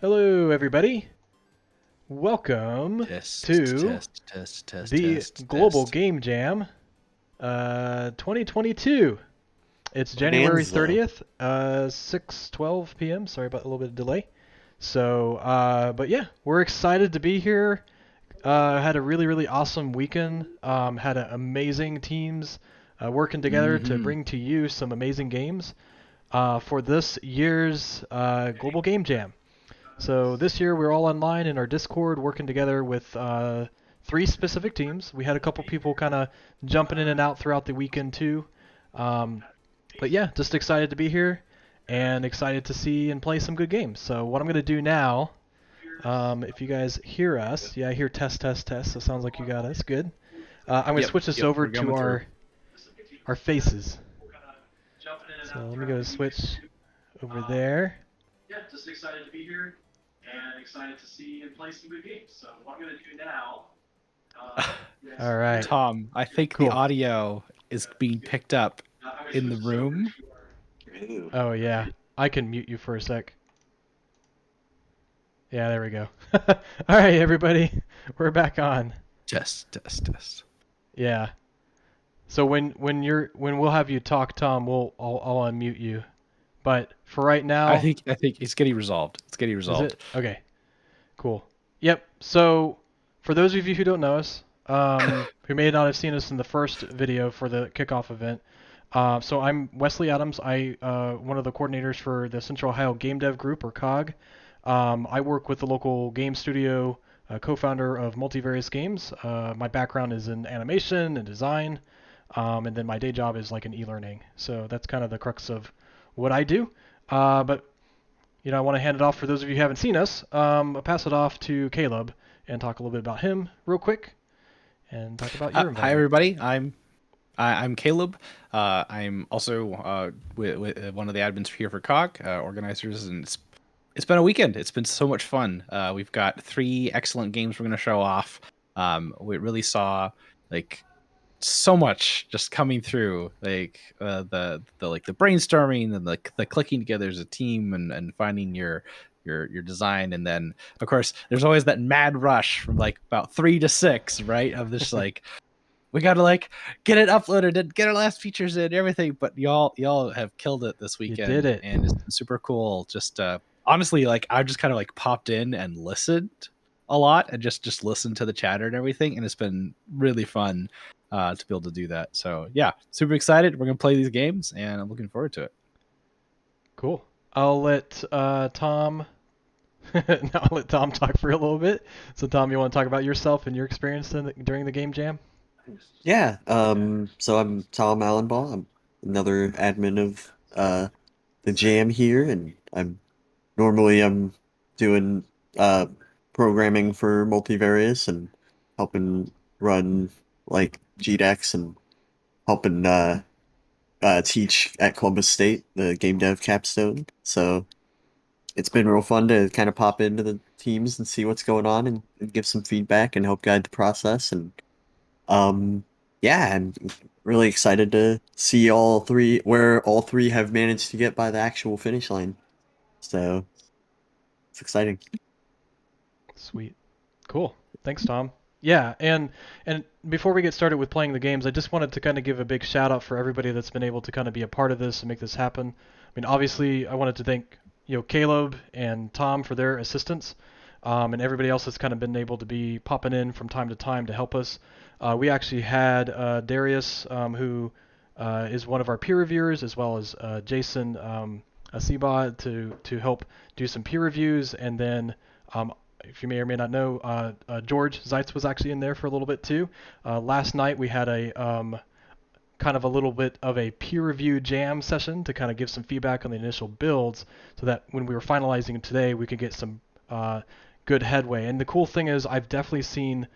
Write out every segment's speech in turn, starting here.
Hello, everybody. Welcome Test, to test, test, test, the test, Global test. Game Jam 2022. It's January Bonanza. 30th, 6:12 p.m. Sorry about a little bit of delay. So, but yeah, we're excited to be here. Had a really awesome weekend. Had amazing teams working together to Mm-hmm. bring to you some amazing games for this year's Global Game Jam. So this year we're all online in our Discord working together with three specific teams. We had a couple people kind of jumping in and out throughout the weekend too. Um, but yeah, just excited to be here and excited to see and play some good games. So what I'm going to do now, if you guys hear us, yeah, I hear test, test, test. So it sounds like you got us. Good. I'm going to Yep, switch this yep, over we're to coming through. our faces. So let me go switch over there. Yeah, just excited to be here and excited to see and play some good games. So what I'm going to do now. All right. Tom, I think the Cool. audio is being picked up in the room. Ooh. Oh yeah, I can mute you for a sec. Yeah, there we go. All right, everybody, we're back on. Test, test, test. Yeah. So when we'll have you talk, Tom, I'll unmute you. But for right I now, think it's getting resolved. It's getting is resolved. it? Okay. Cool. Yep. So for those of you who don't know us, who may not have seen us in the first video for the kickoff event, so I'm Wesley Adams. I one of the coordinators for the Central Ohio Game Dev Group, or COGG. I work with the local game studio, co-founder of Multivarious Games. My background is in animation and design, and then my day job is like in e-learning. So that's kind of the crux of what I do. But I want to hand it off for those of you who haven't seen us. I'll pass it off to Caleb and talk a little bit about him real quick, and talk about your Hi, involvement. everybody. I'm Caleb. I'm also one of the admins here for COGG, organizers, and it's been a weekend. It's been so much fun. We've got 3 excellent games we're going to show off. We really saw like so much just coming through, like the brainstorming and the clicking together as a team and finding your design. And then of course there's always that mad rush from like about 3 to 6, right, of this like we gotta like get it uploaded and get our last features in everything. But y'all have killed it this You did weekend, it. and it's been super cool. Just honestly, like I've just kind of like popped in and listened a lot and just listened to the chatter and everything, and it's been really fun to be able to do that. So yeah, super excited. We're gonna play these games, and I'm looking forward to it. Cool. I'll let Tom. Now I'll let Tom talk for a little bit. So Tom, you want to talk about yourself and your experience during the game jam? Yeah, so I'm Tom Allenbaugh. I'm another admin of the jam here, and I'm doing uh programming for Multivarious and helping run like Gdex and helping teach at Columbus State, the game dev capstone. So it's been real fun to kind of pop into the teams and see what's going on and give some feedback and help guide the process. And um, yeah, I'm really excited to see where all three have managed to get by the actual finish line. So it's exciting. Sweet. Cool. Thanks, Tom. Yeah, and before we get started with playing the games, I just wanted to kind of give a big shout out for everybody that's been able to kind of be a part of this and make this happen. I mean, obviously, I wanted to thank Caleb and Tom for their assistance, and everybody else that's kind of been able to be popping in from time to time to help us. We actually had Darius, who is one of our peer reviewers, as well as Jason Asiba to help do some peer reviews, and then if you may or may not know, George Zeitz was actually in there for a little bit too. Last night we had a kind of a little bit of a peer review jam session to kind of give some feedback on the initial builds, so that when we were finalizing today, we could get some good headway. And the cool thing is, I've definitely seen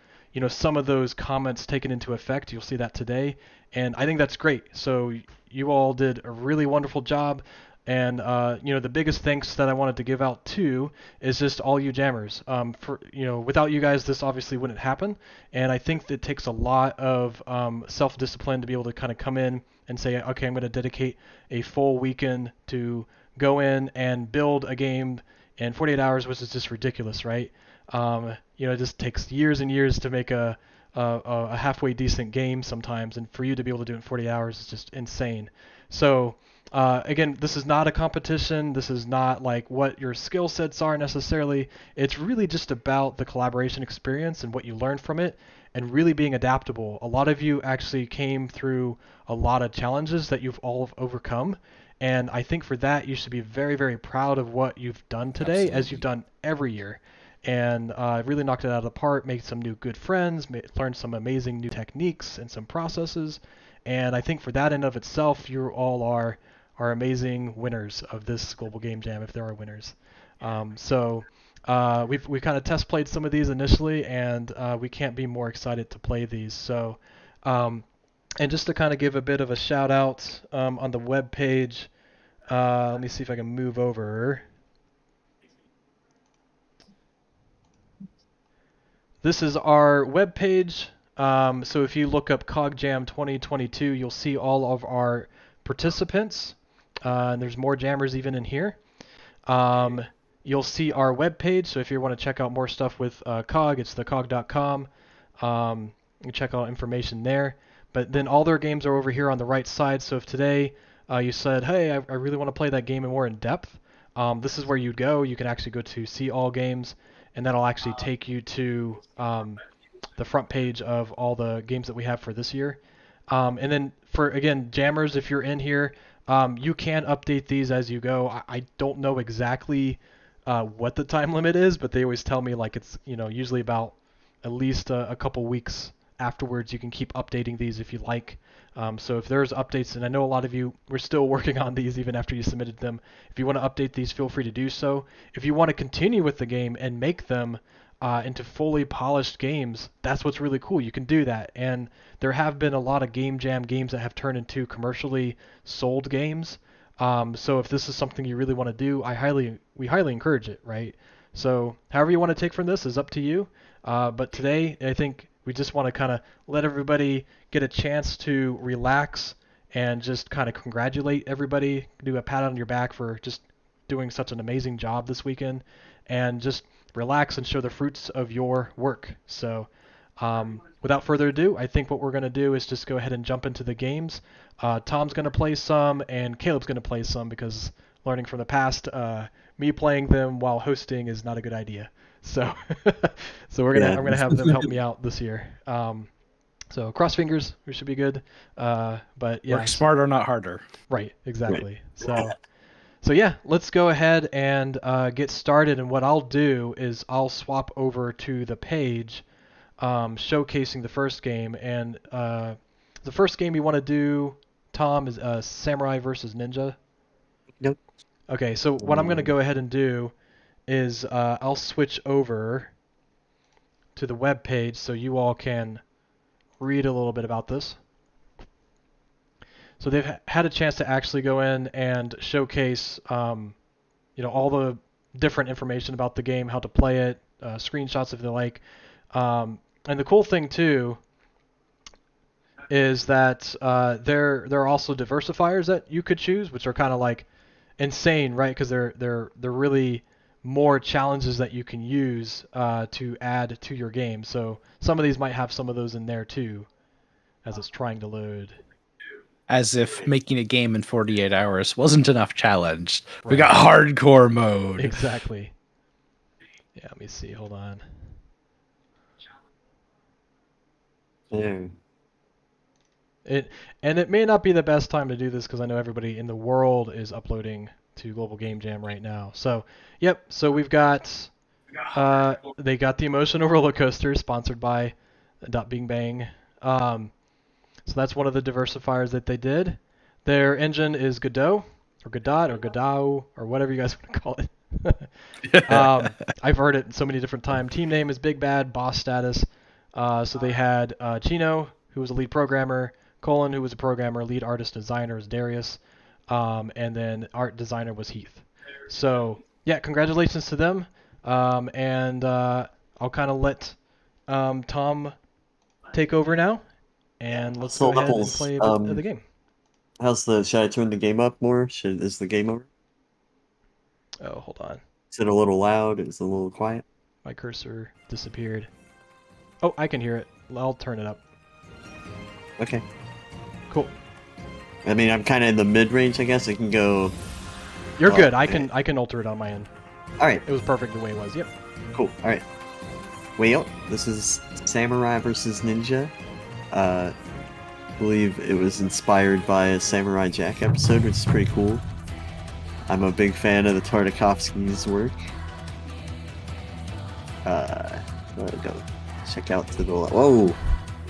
some of those comments taken into effect. You'll see that today, and I think that's great. So you all did a really wonderful job. And the biggest thanks that I wanted to give out too is just all you jammers. For without you guys, this obviously wouldn't happen. And I think it takes a lot of self-discipline to be able to kind of come in and say, okay, I'm going to dedicate a full weekend to go in and build a game and 48 hours was just ridiculous, right? It just takes years and years to make a halfway decent game sometimes, and for you to be able to do it in 40 hours is just insane. So again, this is not a competition. This is not like what your skill sets are necessarily. It's really just about the collaboration experience and what you learn from it, and really being adaptable. A lot of you actually came through a lot of challenges that you've all overcome. And I think for that, you should be very, very proud of what you've done today, as you've done every year. And really knocked it out of the park, made some new good friends, learned some amazing new techniques and some processes. And I think for that in of itself, you all are amazing winners of this Global Game Jam, if there are winners. We kind of test played some of these initially, and we can't be more excited to play these. So, and just to kind of give a bit of a shout out on the web page, let me see if I can move over. This is our web page. So if you look up COGGJam 2022, you'll see all of our participants. And there's more jammers even in here. You'll see our web page. So if you want to check out more stuff with COGG, it's thecogg.com. You check out information there. But then all their games are over here on the right side. So if today you said, hey, I really want to play that game more in depth, this is where you'd go. You can actually go to see all games, and that'll actually take you to the front page of all the games that we have for this year. And then for, again, jammers, if you're in here, you can update these as you go. I don't know exactly what the time limit is, but they always tell me like it's usually about at least a couple weeks afterwards. You can keep updating these if you like. So if there's updates, and I know a lot of you were still working on these even after you submitted them, if you want to update these, feel free to do so. If you want to continue with the game and make them into fully polished games, that's what's really cool. You can do that. And there have been a lot of Game Jam games that have turned into commercially sold games. So if this is something you really want to do, we highly encourage it, right? So however you want to take from this is up to you. But today, I think we just want to kind of let everybody get a chance to relax and just kind of congratulate everybody, do a pat on your back for just doing such an amazing job this weekend, and just relax and show the fruits of your work. So without further ado, I think what we're going to do is just go ahead and jump into the games. Tom's going to play some, and Caleb's going to play some, because learning from the past, me playing them while hosting is not a good idea. So I'm gonna have them help me out this year. So cross fingers, we should be good. But yeah, work smarter, not harder. Right, exactly. So yeah, let's go ahead and get started. And what I'll do is I'll swap over to the page showcasing the first game. And the first game you want to do, Tom, is Samurai versus Ninja. Nope. Okay, so what I'm going to go ahead and do is I'll switch over to the web page so you all can read a little bit about this. So they've had a chance to actually go in and showcase, all the different information about the game, how to play it, screenshots if they like. And the cool thing too is that there are also diversifiers that you could choose, which are kind of like insane, right? Because they're really more challenges that you can use to add to your game. So some of these might have some of those in there too, as it's trying to load. As if making a game in 48 hours wasn't enough challenge. Right. We got hardcore mode. Exactly. Yeah, let me see. Hold on. Yeah. It may not be the best time to do this because I know everybody in the world is uploading to Global Game Jam right now. So, yep. So we've got they got the Emotional Roller Coaster sponsored by Bing Bang. So that's one of the diversifiers that they did. Their engine is Godot, or Godot, or Godot, or whatever you guys want to call it. I've heard it so many different times. Team name is Big Bad, Boss Status. So they had Chino, who was a lead programmer, Colin, who was a programmer, lead artist designer was Darius, and then art designer was Heath. So yeah, congratulations to them. And I'll kind of let Tom take over now. And let's go ahead and play the game. Should I turn the game up more? Is the game over? Oh, hold on. Is it a little loud? Is it a little quiet? My cursor disappeared. Oh, I can hear it. I'll turn it up. Okay. Cool. I mean, I'm kind of in the mid-range, I guess. I can go... You're Oh, good. I okay. can alter it on my end. Alright, It was perfect the way it was. Yep. cool. Alright. Well, this is Samurai versus Ninja. I believe it was inspired by a Samurai Jack episode, which is pretty cool. I'm a big fan of the Tartakovsky's work. Let go. Check out to the left. Whoa!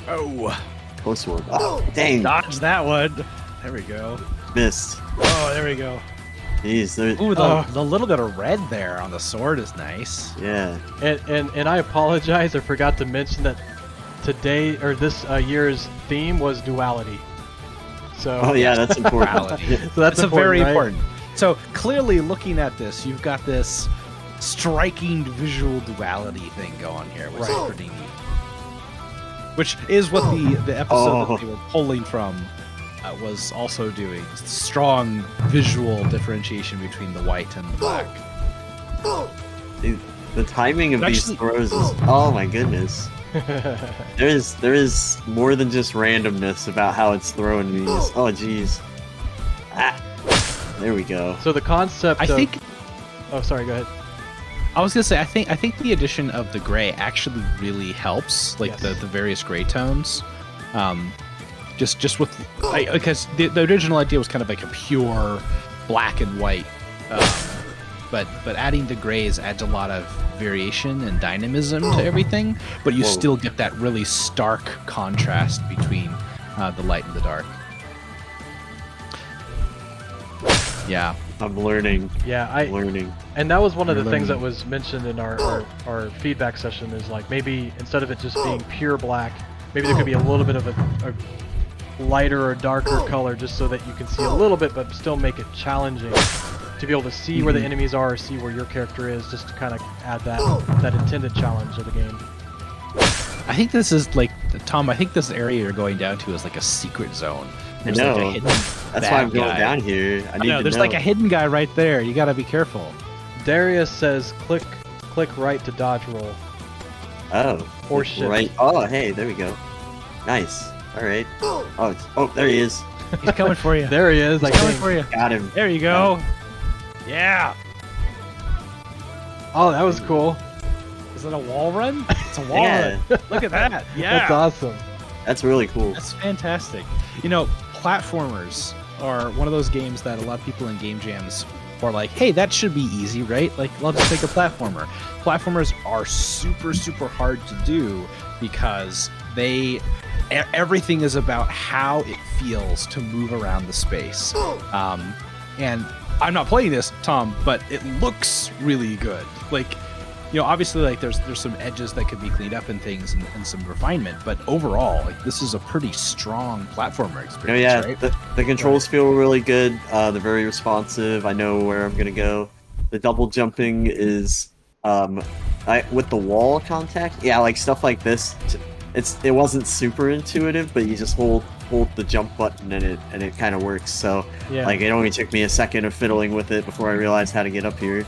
Oh, Close one. Oh, dang! dodge that one. There we go. Missed. Oh, there we go. Jeez, there... Ooh, the little bit of red there on the sword is nice. Yeah. And I apologize. I forgot to mention that today or this year's theme was duality. So. Oh yeah, that's important. Duality. So that's a very right? important. So clearly, looking at this, you've got this striking visual duality thing going here, which is pretty neat. Which is what the episode that they were pulling from was also doing. Strong visual differentiation between the white and the black. Dude, the timing of these Actually- throws is... Oh my goodness. There is more than just randomness about how it's throwing these. Oh jeez. Ah. There we go. So the concept. I of... think Oh, sorry. Go ahead. I was gonna say I think the addition of the gray actually really helps, like Yes. the various gray tones. Just with because the original idea was kind of like a pure black and white, but adding the grays adds a lot of variation and dynamism to everything. But you Whoa. still get that really stark contrast between the light and the dark. Yeah. I'm learning. Yeah, I'm learning. and that was one of You're the things that learning. was mentioned in our feedback session is like maybe instead of it just being pure black, maybe there could be a little bit of a lighter or darker color just so that you can see a little bit but still make it challenging to be able to see where the enemies are or see where your character is, just to kind of add that intended challenge of the game. I think this is like Tom. I think this area you're going down to is like a secret zone. There's like know. a hidden That's why I'm bad going guy. down here. I need No, to there's know. like a hidden guy right there. You gotta be careful. Darius says click right to dodge roll. Oh. Or shift. Right. Oh, hey, there we go. Nice. Alright. Oh, there he is. He's coming for you. There he is. He's I coming think. for you. Got him. There you go. Yeah. Oh, that was cool. Is it a wall run? It's a wall Yeah. run. Look at that. Yeah. That's awesome. That's really cool. That's fantastic. You know, platformers are one of those games that a lot of people in game jams are like, hey, that should be easy, right? Like, let's just make a platformer. Platformers are super, super hard to do because everything is about how it feels to move around the space. And I'm not playing this, Tom, but it looks really good. Like, you know, obviously, like there's some edges that could be cleaned up and things and some refinement, but overall, like this is a pretty strong platformer experience. Oh yeah, right? the controls feel really good. They're very responsive. I know where I'm gonna go. The double jumping is with the wall contact. Yeah, like stuff like this. It wasn't super intuitive, but you just hold the jump button and it kind of works. So Yeah. like it only took me a second of fiddling with it before I realized how to get up here.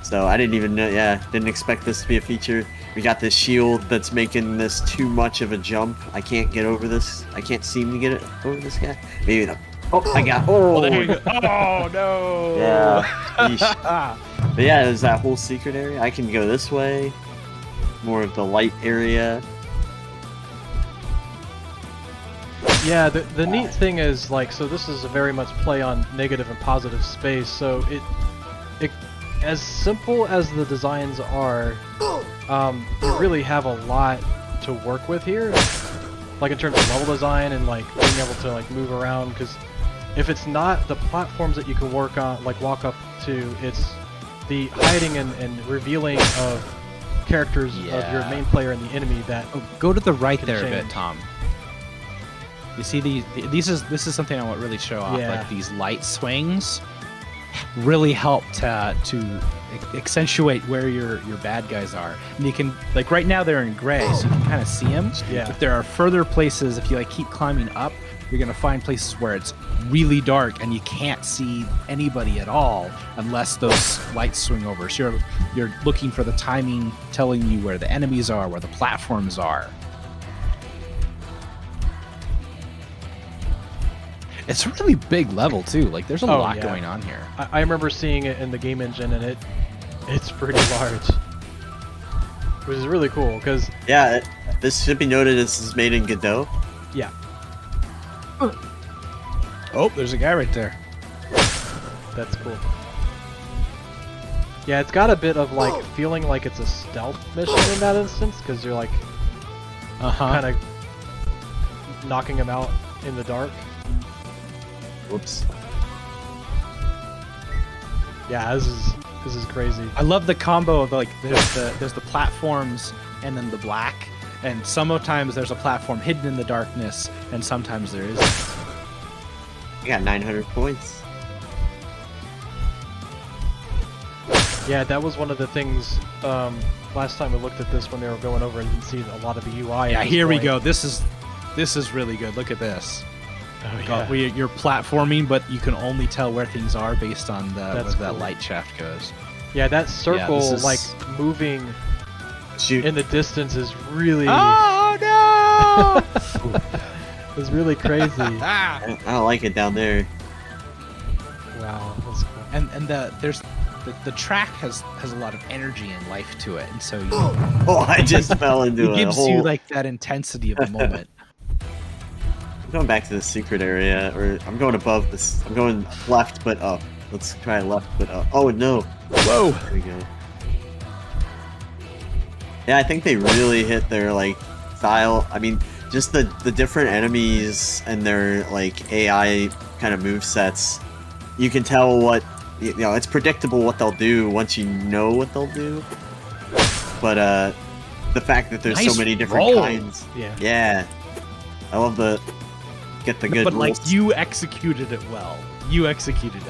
So I didn't even know. Yeah, didn't expect this to be a feature. We got this shield that's making this too much of a jump. I can't get over this. I can't seem to get it over this guy. Maybe the. Oh, I got. Oh, there you go. Oh no. Yeah. Yeesh. But yeah, there's that whole secret area. I can go this way. More of the light area. Yeah, the neat thing is like, so this is a very much play on negative and positive space. So it as simple as the designs are, you really have a lot to work with here. Like in terms of level design and like being able to like move around. Because if it's not the platforms that you can work on, like walk up to, it's the hiding and revealing of characters of your main player and the enemy that. Oh, go to the right Can there a bit, change. Tom. You see this is something I want to really show off. Yeah. Like these light swings really help to accentuate where your bad guys are. And you can, like right now they're in gray, so you can kind of see them. Yeah. But there are further places if you like keep climbing up you're gonna find places where it's really dark and you can't see anybody at all unless those lights swing over. So you're looking for the timing, telling you where the enemies are, where the platforms are. It's a really big level too. Like there's a lot going on here. I remember seeing it in the game engine, and it's pretty large, which is really cool. Because this should be noted. This is made in Godot. Yeah. Oh, there's a guy right there. That's cool. Yeah, it's got a bit of like feeling like it's a stealth mission in that instance, because you're like kind of knocking him out in the dark. Whoops. Yeah, this is crazy. I love the combo of like there's the platforms and then the black, and sometimes there's a platform hidden in the darkness, and sometimes there isn't. I got 900 points. Yeah, that was one of the things last time we looked at this when they were going over and didn't see a lot of the UI. Yeah, here we go. This is really good. Look at this. Oh, yeah. You're platforming, but you can only tell where things are based on where that light shaft goes. Yeah, that circle like moving in the distance is really. Oh no! It's really crazy. I don't like it down there. Wow, that's cool. And the track has a lot of energy and life to it, and so Oh, I just fell into it gives you like that intensity of the moment. I'm going back to the secret area, or I'm going above this. I'm going left but up. Let's try left but up. Oh no! Whoa! There we go. Yeah, I think they really hit their like style. I mean, just the different enemies and their like AI kind of move sets. You can tell what it's predictable what they'll do once you know what they'll do. But the fact that there's so many different kinds. Yeah. I love get the good. But rules. like you executed it well. You executed.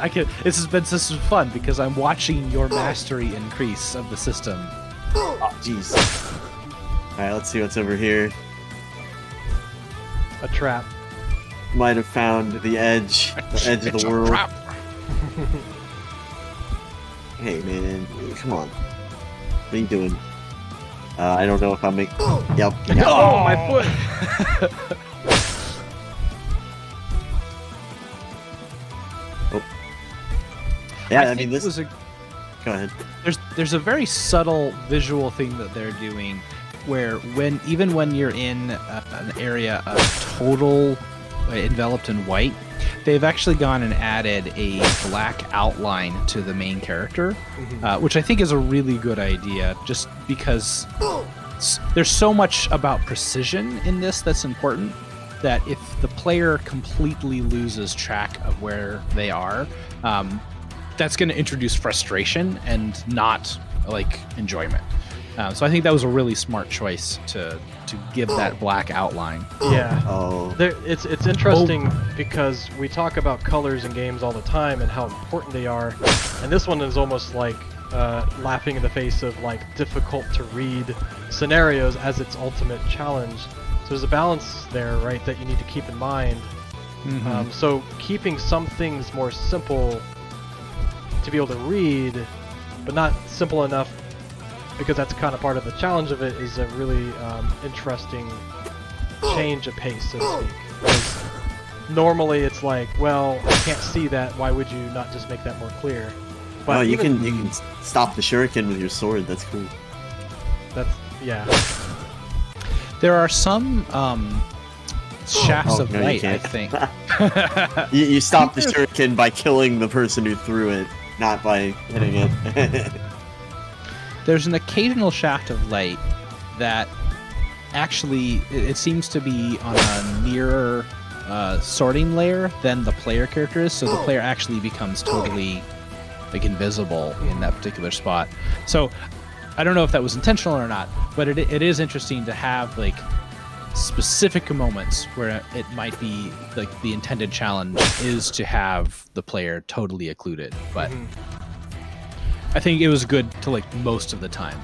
This has been fun because I'm watching your mastery increase of the system. Oh jeez. All right, let's see what's over here. A trap. Might have found the edge of the world. Hey man, come on. What are you doing? I don't know if I'm making. Yep. Oh, my foot! Oh. Yeah, I think mean this. was a. Go ahead. There's a very subtle visual thing that they're doing, where even when you're in an area of total enveloped in white, they've actually gone and added a black outline to the main character, which I think is a really good idea, just because there's so much about precision in this that's important, that if the player completely loses track of where they are, that's going to introduce frustration and not like enjoyment. So I think that was a really smart choice to give that black outline. Yeah. Oh. It's interesting because we talk about colors in games all the time and how important they are, and this one is almost like laughing in the face of like difficult to read scenarios as its ultimate challenge. So there's a balance there, right, that you need to keep in mind. So keeping some things more simple to be able to read, but not simple enough, because that's kind of part of the challenge of it, is a really interesting change of pace, so to speak. Because normally it's like, well, I can't see that, why would you not just make that more clear? But oh, you can stop the shuriken with your sword. That's cool. That's yeah. There are some shafts of no, light, I think. You stop the shuriken by killing the person who threw it, not by hitting it. There's an occasional shaft of light that actually, it seems to be on a nearer sorting layer than the player character is, so the player actually becomes totally like invisible in that particular spot. So I don't know if that was intentional or not, but it is interesting to have like specific moments where it might be like the intended challenge is to have the player totally occluded, but I think it was good to like most of the time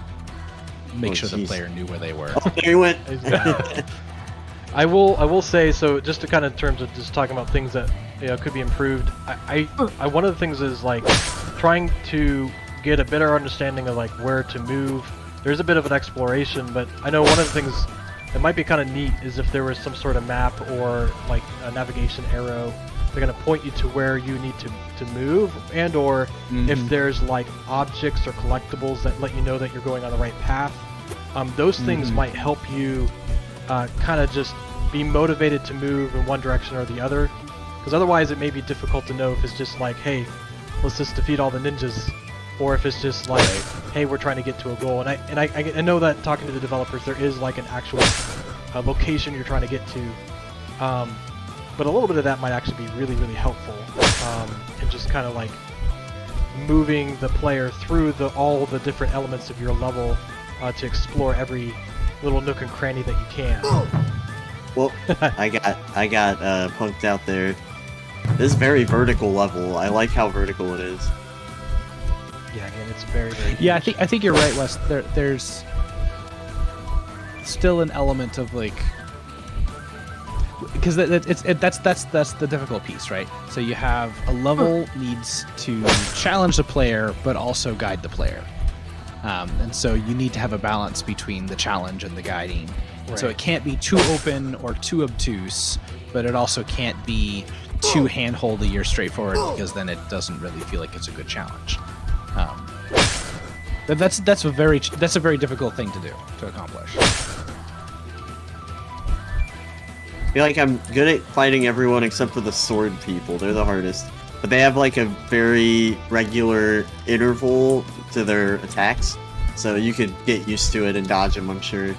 make sure the player knew where they were. Oh, there he went. I will say, so just to kind of in terms of just talking about things that could be improved. I one of the things is like trying to get a better understanding of like where to move. There's a bit of an exploration, but I know one of the things that might be kind of neat is if there was some sort of map or like a navigation arrow. They're gonna point you to where you need to move, and or if there's like objects or collectibles that let you know that you're going on the right path. Those things might help you kind of just be motivated to move in one direction or the other, because otherwise it may be difficult to know if it's just like, hey, let's just defeat all the ninjas, or if it's just like, hey, we're trying to get to a goal. And I know that talking to the developers, there is like an actual location you're trying to get to, but a little bit of that might actually be really, really helpful, and just kind of like moving the player through all the different elements of your level to explore every little nook and cranny that you can. Well, I got punked out there. This is very vertical level. I like how vertical it is. Yeah, again, it's very, very Yeah, huge. I think you're right, Wes. There's still an element of like, because that's the difficult piece, right? So you have a level needs to challenge the player, but also guide the player, and so you need to have a balance between the challenge and the guiding. Right. So it can't be too open or too obtuse, but it also can't be too handholdy or straightforward, because then it doesn't really feel like it's a good challenge. That's a very difficult thing to do, to accomplish. I feel like I'm good at fighting everyone except for the sword people. They're the hardest. But they have like a very regular interval to their attacks, so you could get used to it and dodge them, I'm sure.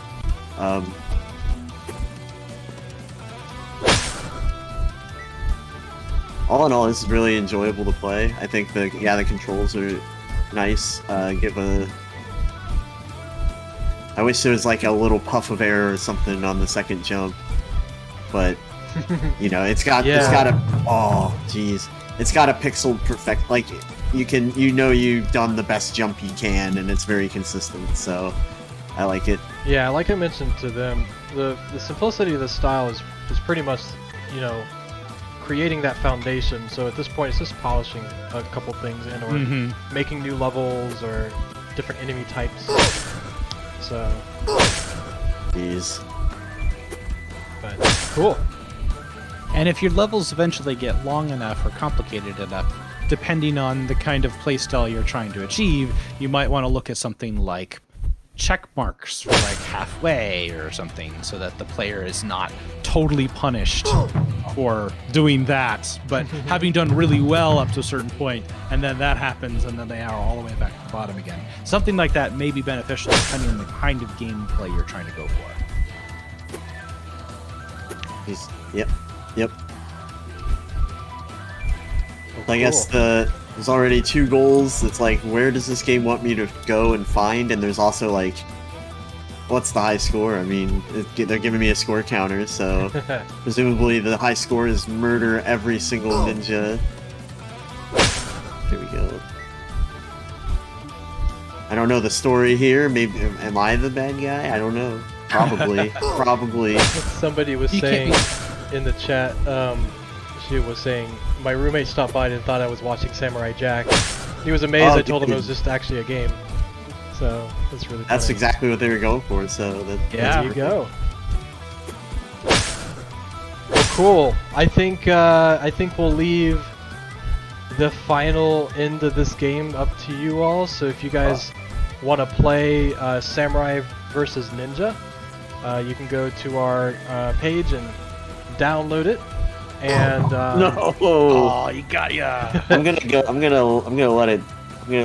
All in all, this is really enjoyable to play. I think the controls are nice. I wish there was like a little puff of air or something on the second jump, but you know, it's got a pixel perfect, like you've done the best jump you can, and it's very consistent, so I like it. Yeah, like I mentioned to them, the simplicity of the style is pretty much, creating that foundation. So at this point, it's just polishing a couple things and or making new levels or different enemy types. So, Jeez. but cool. And if your levels eventually get long enough or complicated enough, depending on the kind of playstyle you're trying to achieve, you might want to look at something like check marks for like halfway or something, so that the player is not totally punished for doing that, but having done really well up to a certain point, and then that happens, and then they are all the way back to the bottom again. Something like that may be beneficial depending on the kind of gameplay you're trying to go for. Yep. Oh, I guess there's already 2 goals. It's like, where does this game want me to go and find? And there's also like, what's the high score? I mean, they're giving me a score counter, so presumably the high score is murder every single ninja. Here we go. I don't know the story here. Maybe am I the bad guy? I don't know. Probably. Probably. Somebody was saying in the chat, she was saying, my roommate stopped by and thought I was watching Samurai Jack. He was amazed. I told him it was just actually a game. So that's really funny. That's exactly what they were going for. So there you go. Well, cool. I think we'll leave the final end of this game up to you all. So if you guys want to play Samurai versus Ninja, you can go to our page and download it. And no! Oh, you got ya! I'm gonna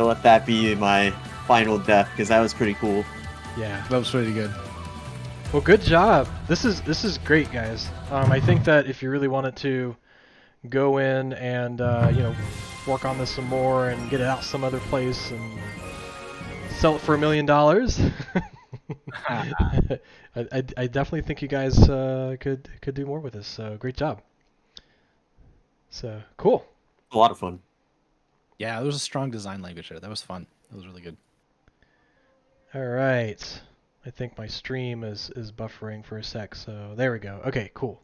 let that be my final death, because that was pretty cool. Yeah, that was pretty good. Well, good job. This is great, guys. I think that if you really wanted to go in and work on this some more and get it out some other place and sell it for $1 million, I definitely think you guys could do more with this. So great job. So cool. A lot of fun. Yeah, there was a strong design language there. That was fun. That was really good. All right. I think my stream is buffering for a sec, so there we go. Okay, cool.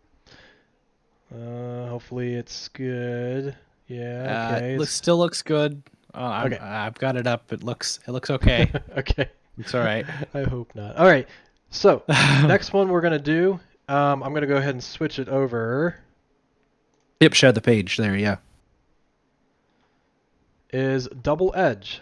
Hopefully it's good. Yeah, okay. Still looks good. Okay. I've got it up. It looks okay. Okay. It's all right. I hope not. All right. So, next one we're going to do, I'm going to go ahead and switch it over, Yep, share the page there. Yeah. is Double Edge.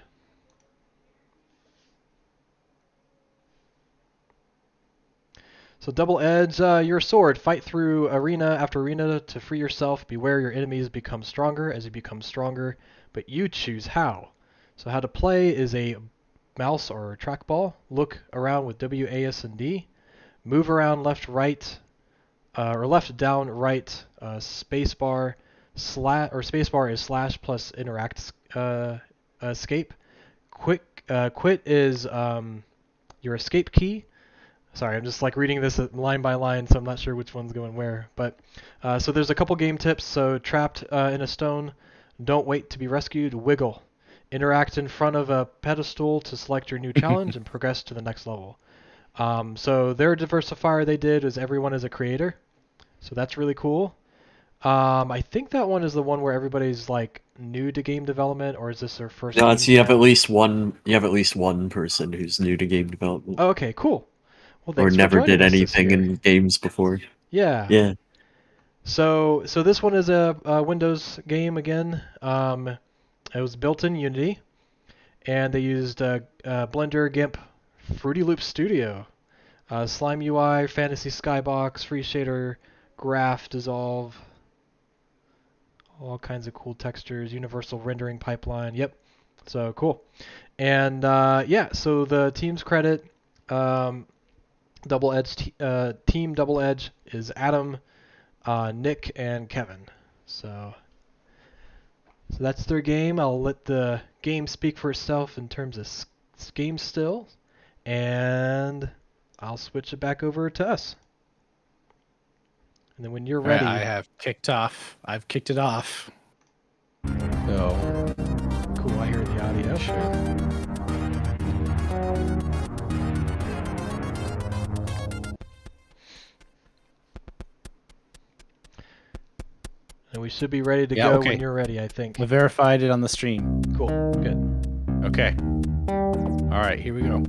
So Double Edge, your sword. Fight through arena after arena to free yourself. Beware your enemies become stronger as you become stronger, but you choose how. So how to play is a mouse or trackball. Look around with W, A, S, and D. Move around left, right, or left, down, right, spacebar, spacebar is slash plus interact escape. Quit is your escape key. Sorry, I'm just like reading this line by line, so I'm not sure which one's going where. But so there's a couple game tips. So trapped in a stone, don't wait to be rescued. Wiggle. Interact in front of a pedestal to select your new challenge and progress to the next level. So their diversifier they did is everyone is a creator. So that's really cool. I think that one is the one where everybody's like new to game development, or is this their first? No, game it's you have jam? at least one. You have at least one person who's new to game development Oh, okay, cool. Well, or thanks for never joining did us this anything year. in games before. Yeah. Yeah. So this one is a Windows game again. It was built in Unity, and they used Blender, GIMP, Fruity Loop Studio, Slime UI, Fantasy Skybox, Free Shader, Graph, Dissolve, all kinds of cool textures, Universal Rendering Pipeline. Yep. So cool. And yeah, so the team's credit, Team Double Edge is Adam, Nick, and Kevin. So that's their game. I'll let the game speak for itself in terms of game still, and I'll switch it back over to us. And then when you're All right, ready, I have kicked off. I've kicked it off. So cool. I hear the audio. And we should be ready to go okay. when you're ready, I think. We verified it on the stream. Cool. Good. Okay. All right, here we go.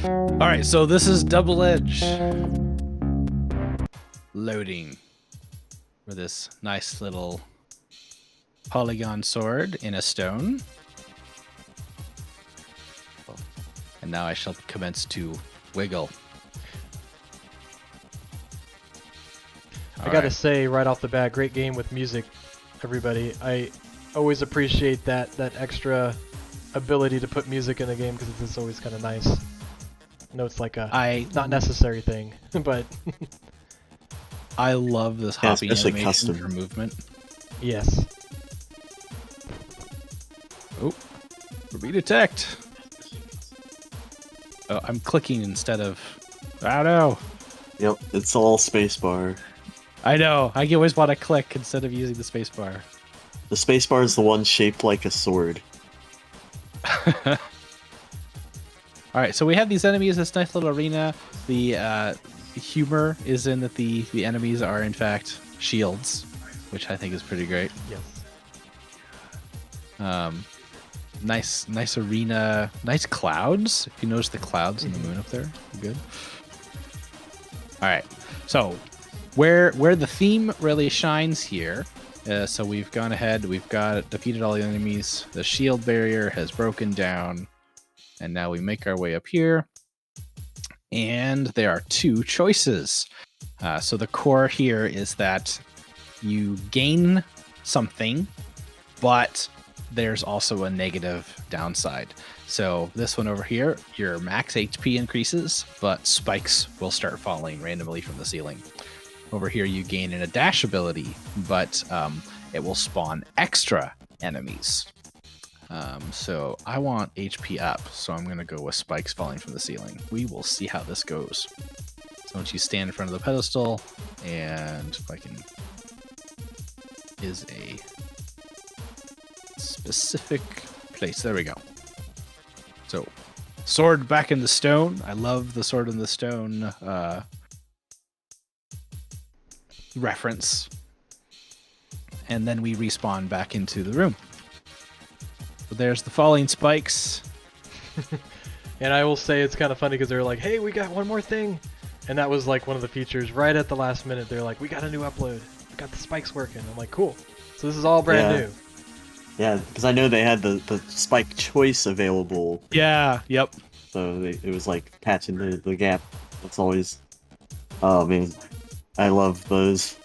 All right, so this is Double Edge. Loading for this nice little polygon sword in a stone. And now I shall commence to wiggle. I gotta say right off the bat, great game with music, everybody. I always appreciate that extra ability to put music in the game because it's always kind of nice. I know it's like a not necessary thing, but I love this hopping especially animation custom. for movement. yes. Oh, we detect. Oh, I'm clicking instead of. Oh no. Yep, it's all spacebar. I know. I always want to click instead of using the spacebar. The spacebar is the one shaped like a sword. All right, so we have these enemies. This nice little arena. The humor is in that the enemies are in fact shields, which I think is pretty great. Yes. Nice arena. Nice clouds. If you notice the clouds and the moon up there, good. All right, so where the theme really shines here. So we've gone ahead. We've defeated all the enemies. The shield barrier has broken down, and now we make our way up here. And there are two choices. So the core here is that you gain something, but there's also a negative downside. So this one over here, your max HP increases, but spikes will start falling randomly from the ceiling. Over here, you gain a dash ability, but it will spawn extra enemies. So I want HP up, so I'm going to go with spikes falling from the ceiling. We will see how this goes. So once you stand in front of the pedestal, and if I can... is a specific place. There we go. So sword back in the stone. I love the sword in the stone reference. And then we respawn back into the room. So there's the falling spikes. And I will say it's kind of funny because they're like, hey, we got one more thing. And that was like one of the features right at the last minute. They're like, we got a new upload. We got the spikes working. I'm like, cool. So this is all brand new. Yeah, because I know they had the spike choice available. Yeah, yep. So it was like patching the gap. That's always... Oh, man. I love those.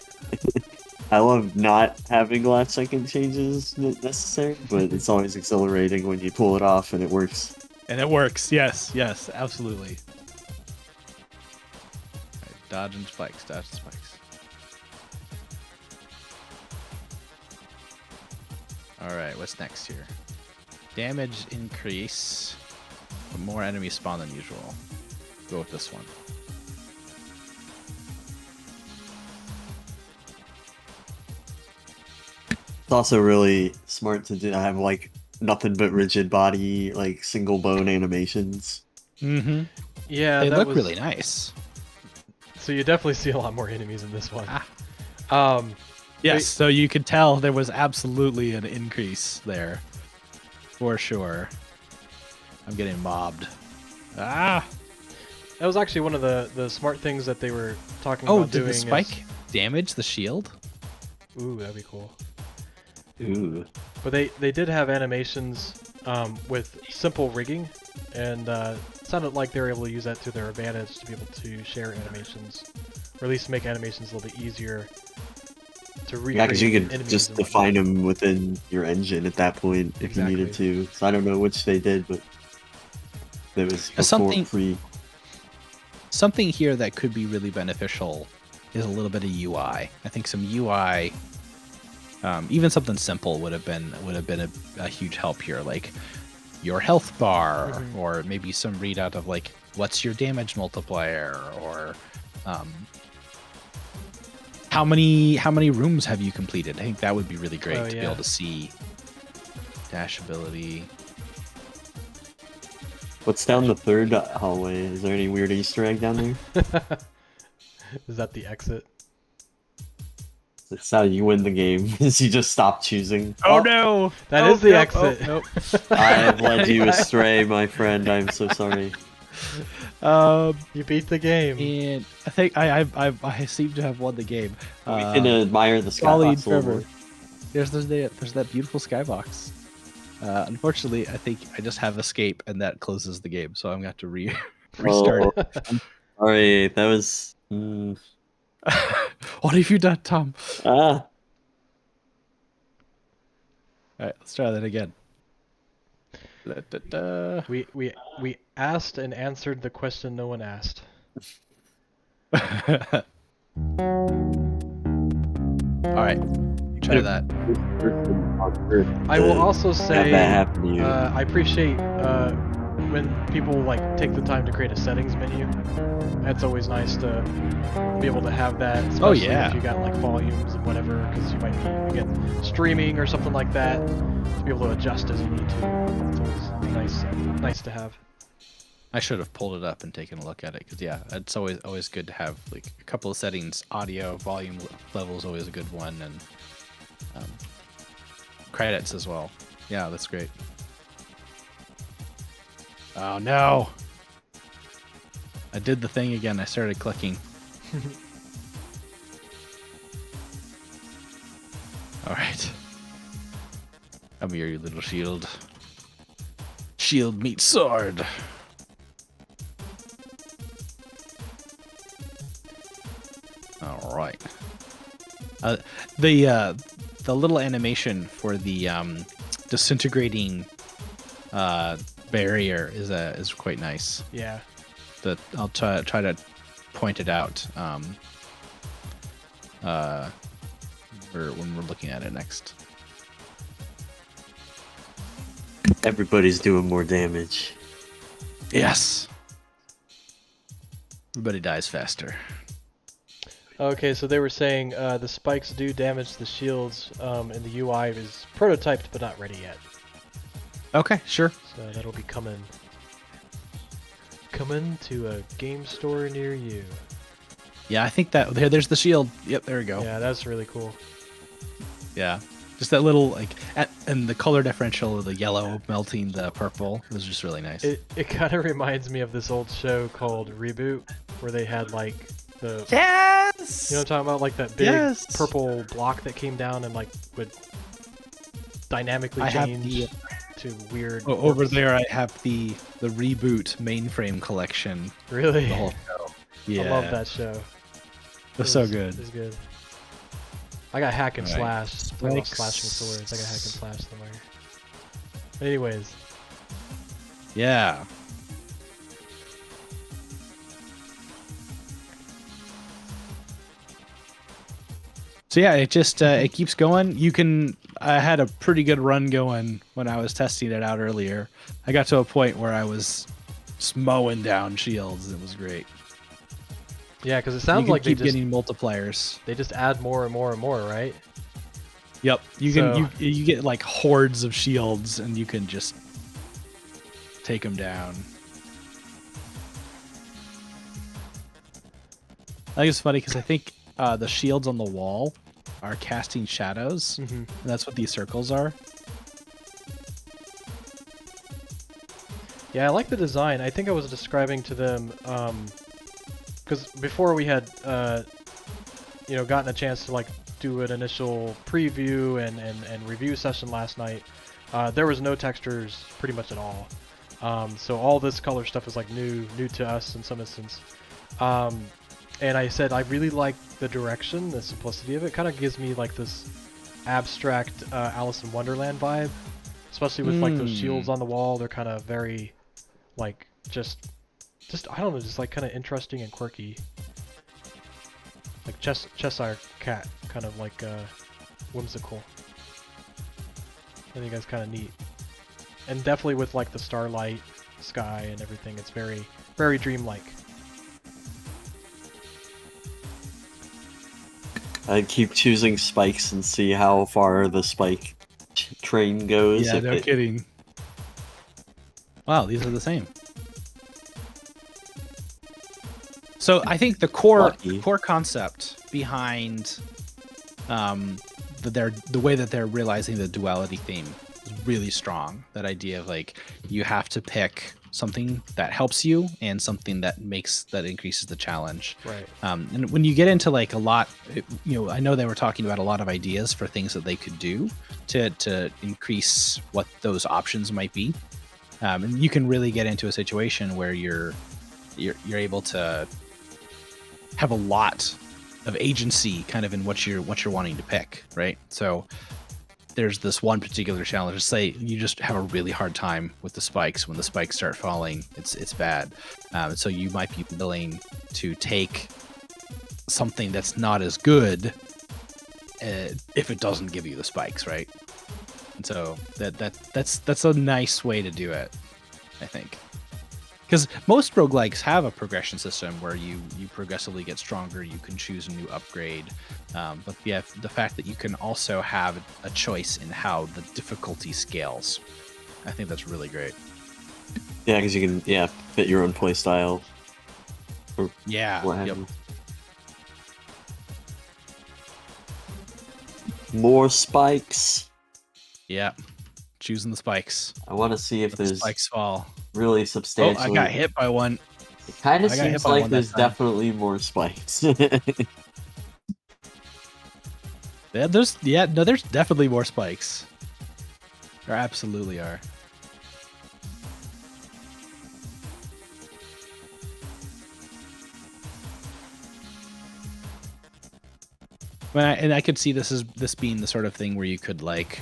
I love not having last second changes necessary, but it's always exhilarating when you pull it off and it works. And it works. Yes, absolutely. Right, dodging spikes, Alright, what's next here? Damage increase, but more enemies spawn than usual. Go with this one. It's also really smart to have like nothing but rigid body, like single bone animations. Mm-hmm. Yeah, They that look was... really nice. So you definitely see a lot more enemies in this one. Yes, Wait. so you could tell there was absolutely an increase there. For sure. I'm getting mobbed. Ah! That was actually one of the smart things that they were talking about doing. Did the spike damage the shield? Ooh, that'd be cool. Ooh. But they did have animations with simple rigging, and it sounded like they were able to use that to their advantage to be able to share animations, or at least make animations a little bit easier to recreate. Yeah, because you could enemies just and define whatnot. them within your engine at that point if Exactly. you needed to. So I don't know which they did, but it was before Something- free. Something here that could be really beneficial is a little bit of UI. I think some UI, even something simple would have been a huge help here, like your health bar, or maybe some readout of like what's your damage multiplier, or how many rooms have you completed. I think that would be really great to be able to see. Dash ability. What's down the third hallway? Is there any weird Easter egg down there? Is that the exit? That's how you win the game, is you just stop choosing. Oh no! That is the exit. Nope. I have led you astray, my friend. I'm so sorry. You beat the game. And I think I seem to have won the game. We can admire the Colleen skybox a little more. Trevor. There's that beautiful skybox. Unfortunately, I think I just have escape, and that closes the game, so I'm gonna have to restart it. Sorry, that was... What have you done, Tom? Ah. Alright, let's try that again. Da-da-da. We asked and answered the question no one asked. Alright, try that. I will also Have say that happen to you. I appreciate when people like take the time to create a settings menu. That's always nice to be able to have that, especially if you got like volumes and whatever, because you might be again streaming or something like that, to be able to adjust as you need to. It's always nice to have. I should have pulled it up and taken a look at it, because yeah, it's always good to have like a couple of settings. Audio volume level is always a good one, and credits as well. Yeah, that's great. Oh no! I did the thing again. I started clicking. Alright. Come here, you little shield. Shield meets sword. Alright. The little animation for the disintegrating barrier is quite nice. Yeah. That I'll try to point it out when we're looking at it next. Everybody's doing more damage. Yes. Everybody dies faster. Okay, so they were saying the spikes do damage the shields, and the UI is prototyped but not ready yet. Okay, sure. So that'll be coming. Coming to a game store near you. Yeah, I think that there's the shield. Yep, there we go. Yeah, that's really cool. Yeah. Just that little and the color differential of the yellow melting the purple was just really nice. It kind of reminds me of this old show called Reboot, where they had like the Yes. you know what I'm talking about, like that big purple block that came down and like would dynamically change to weird. Over there, I have the Reboot mainframe collection. Really? The whole show. Yeah. I love that show. It's so good. It's good. I got hack and slash. I love Spikes. slashing swords. I got hack and slash somewhere. But anyways. Yeah. So yeah, it just it keeps going. I had a pretty good run going when I was testing it out earlier. I got to a point where I was just mowing down shields. It was great. Yeah, because it sounds like keep getting multipliers. They just add more and more and more, right? Yep, you get like hordes of shields, and you can just take them down. I think it's funny because I think the shields on the wall are casting shadows. Mm-hmm. And that's what these circles are. Yeah, I like the design. I think I was describing to them because before we had gotten a chance to like do an initial preview and review session last night. There was no textures pretty much at all. So all this color stuff is like new to us in some instance. And I said I really like the direction, the simplicity of it. Kind of gives me like this abstract Alice in Wonderland vibe, especially with like those shields on the wall. They're kind of very like just I don't know, just like kind of interesting and quirky. Like Cheshire Cat, kind of like whimsical. I think that's kind of neat. And definitely with like the starlight sky and everything, it's very, very dreamlike. I'd keep choosing spikes and see how far the spike train goes. Yeah, no kidding. Wow, these are the same. So I think the core concept behind the way that they're realizing the duality theme is really strong. That idea of like you have to pick something that helps you and something that increases the challenge. Right. And when you get into like a lot, I know they were talking about a lot of ideas for things that they could do to increase what those options might be. And you can really get into a situation where you're able to have a lot of agency kind of in what you're wanting to pick, right? So there's this one particular challenge. Say you just have a really hard time with the spikes. When the spikes start falling, it's bad. So you might be willing to take something that's not as good if it doesn't give you the spikes, right? And so that's a nice way to do it, I think. Because most roguelikes have a progression system where you progressively get stronger, you can choose a new upgrade. But yeah, the fact that you can also have a choice in how the difficulty scales, I think that's really great. Yeah, because you can fit your own play style. Yeah. Yep. More spikes. Yeah. Choosing the spikes. I want to see if there's spikes fall. Really substantial. Oh, I got hit by one. It kind of seems like there's definitely more spikes. There's definitely more spikes. There absolutely are. And I could see this being the sort of thing where you could like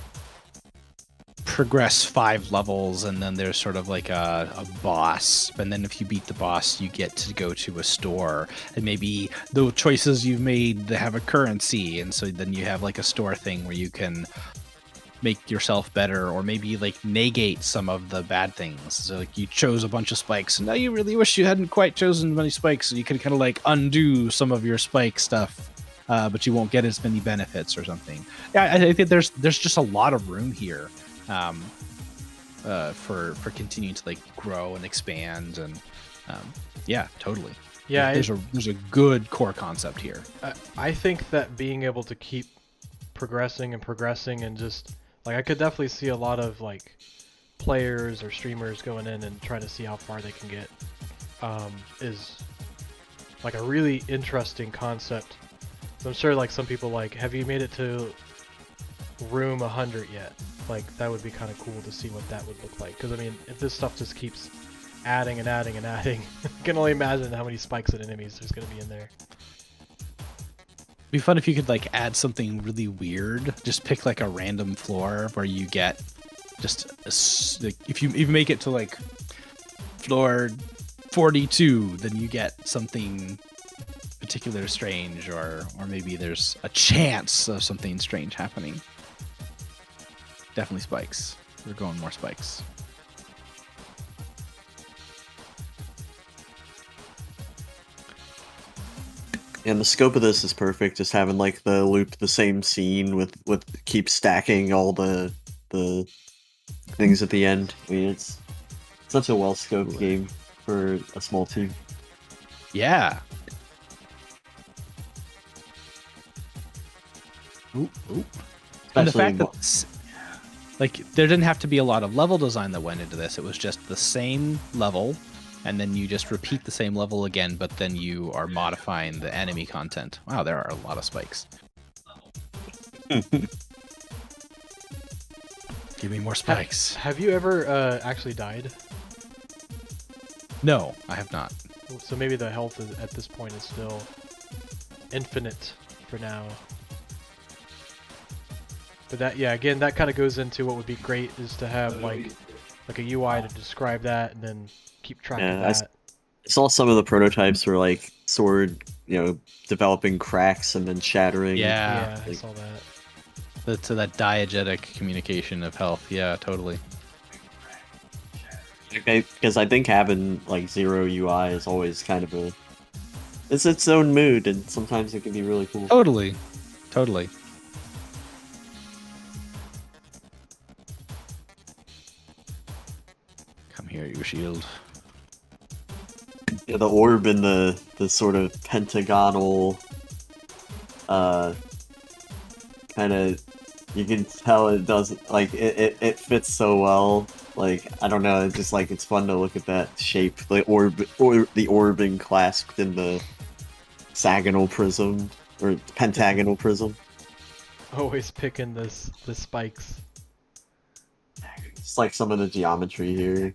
progress 5 levels, and then there's sort of like a boss, and then if you beat the boss you get to go to a store, and maybe the choices you've made, they have a currency, and so then you have like a store thing where you can make yourself better, or maybe like negate some of the bad things. So like you chose a bunch of spikes and now you really wish you hadn't quite chosen many spikes, so you can kind of like undo some of your spike stuff, but you won't get as many benefits or something. Yeah, I think there's just a lot of room here for continuing to like grow and expand, and Yeah, totally. Yeah, There's a good core concept here. I think that being able to keep progressing and just like I could definitely see a lot of like players or streamers going in and trying to see how far they can get is like a really interesting concept. So I'm sure like some people like, have you made it to room 100 yet? Like that would be kind of cool to see what that would look like. Because I mean, if this stuff just keeps adding and adding and adding, I can only imagine how many spikes and enemies there's going to be in there. It'd be fun if you could like add something really weird. Just pick like a random floor where you get just like, if you make it to like floor 42, then you get something particular strange, or maybe there's a chance of something strange happening. Definitely spikes. We're going more spikes. And the scope of this is perfect, just having like the loop the same scene with keep stacking all the things at the end. I mean, it's such a well scoped game for a small team. Yeah. Ooh, ooh. And the fact that like there didn't have to be a lot of level design that went into this. It was just the same level, and then you just repeat the same level again, but then you are modifying the enemy content. Wow, there are a lot of spikes. Give me more spikes. Have you ever actually died? No, I have not. So maybe the health at this point is still infinite for now. But that, yeah, again, that kind of goes into what would be great is to have like a UI to describe that and then keep track of that. I saw some of the prototypes were like sword, developing cracks and then shattering. Yeah, like, I saw that. So that diegetic communication of health. Yeah, totally. Because I think having like zero UI is always kind of it's its own mood, and sometimes it can be really cool. Totally. Totally. Come here, you shield. Yeah, the orb in the sort of pentagonal, kind of, you can tell it doesn't, like, it fits so well. Like, I don't know, it's just like, it's fun to look at that shape, the orb, or the orb being clasped in the hexagonal prism, or pentagonal prism. Always picking the spikes. It's like some of the geometry here.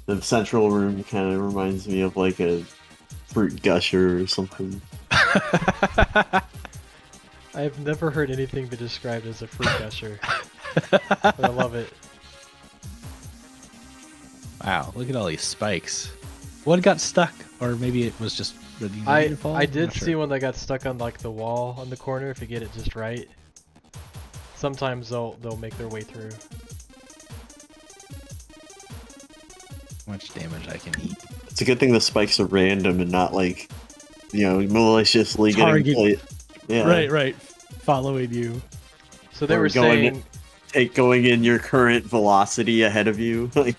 The central room kind of reminds me of like a fruit gusher or something. I've never heard anything be described as a fruit gusher. But I love it. Wow, look at all these spikes. One got stuck, or maybe it was just really easy to fall? I did sure. see one that got stuck on like the wall on the corner if you get it just right. Sometimes they'll make their way through. How much damage I can eat. It's a good thing the spikes are random and not like, maliciously getting played. Yeah. Right. Following you. So they were saying going in your current velocity ahead of you. Like,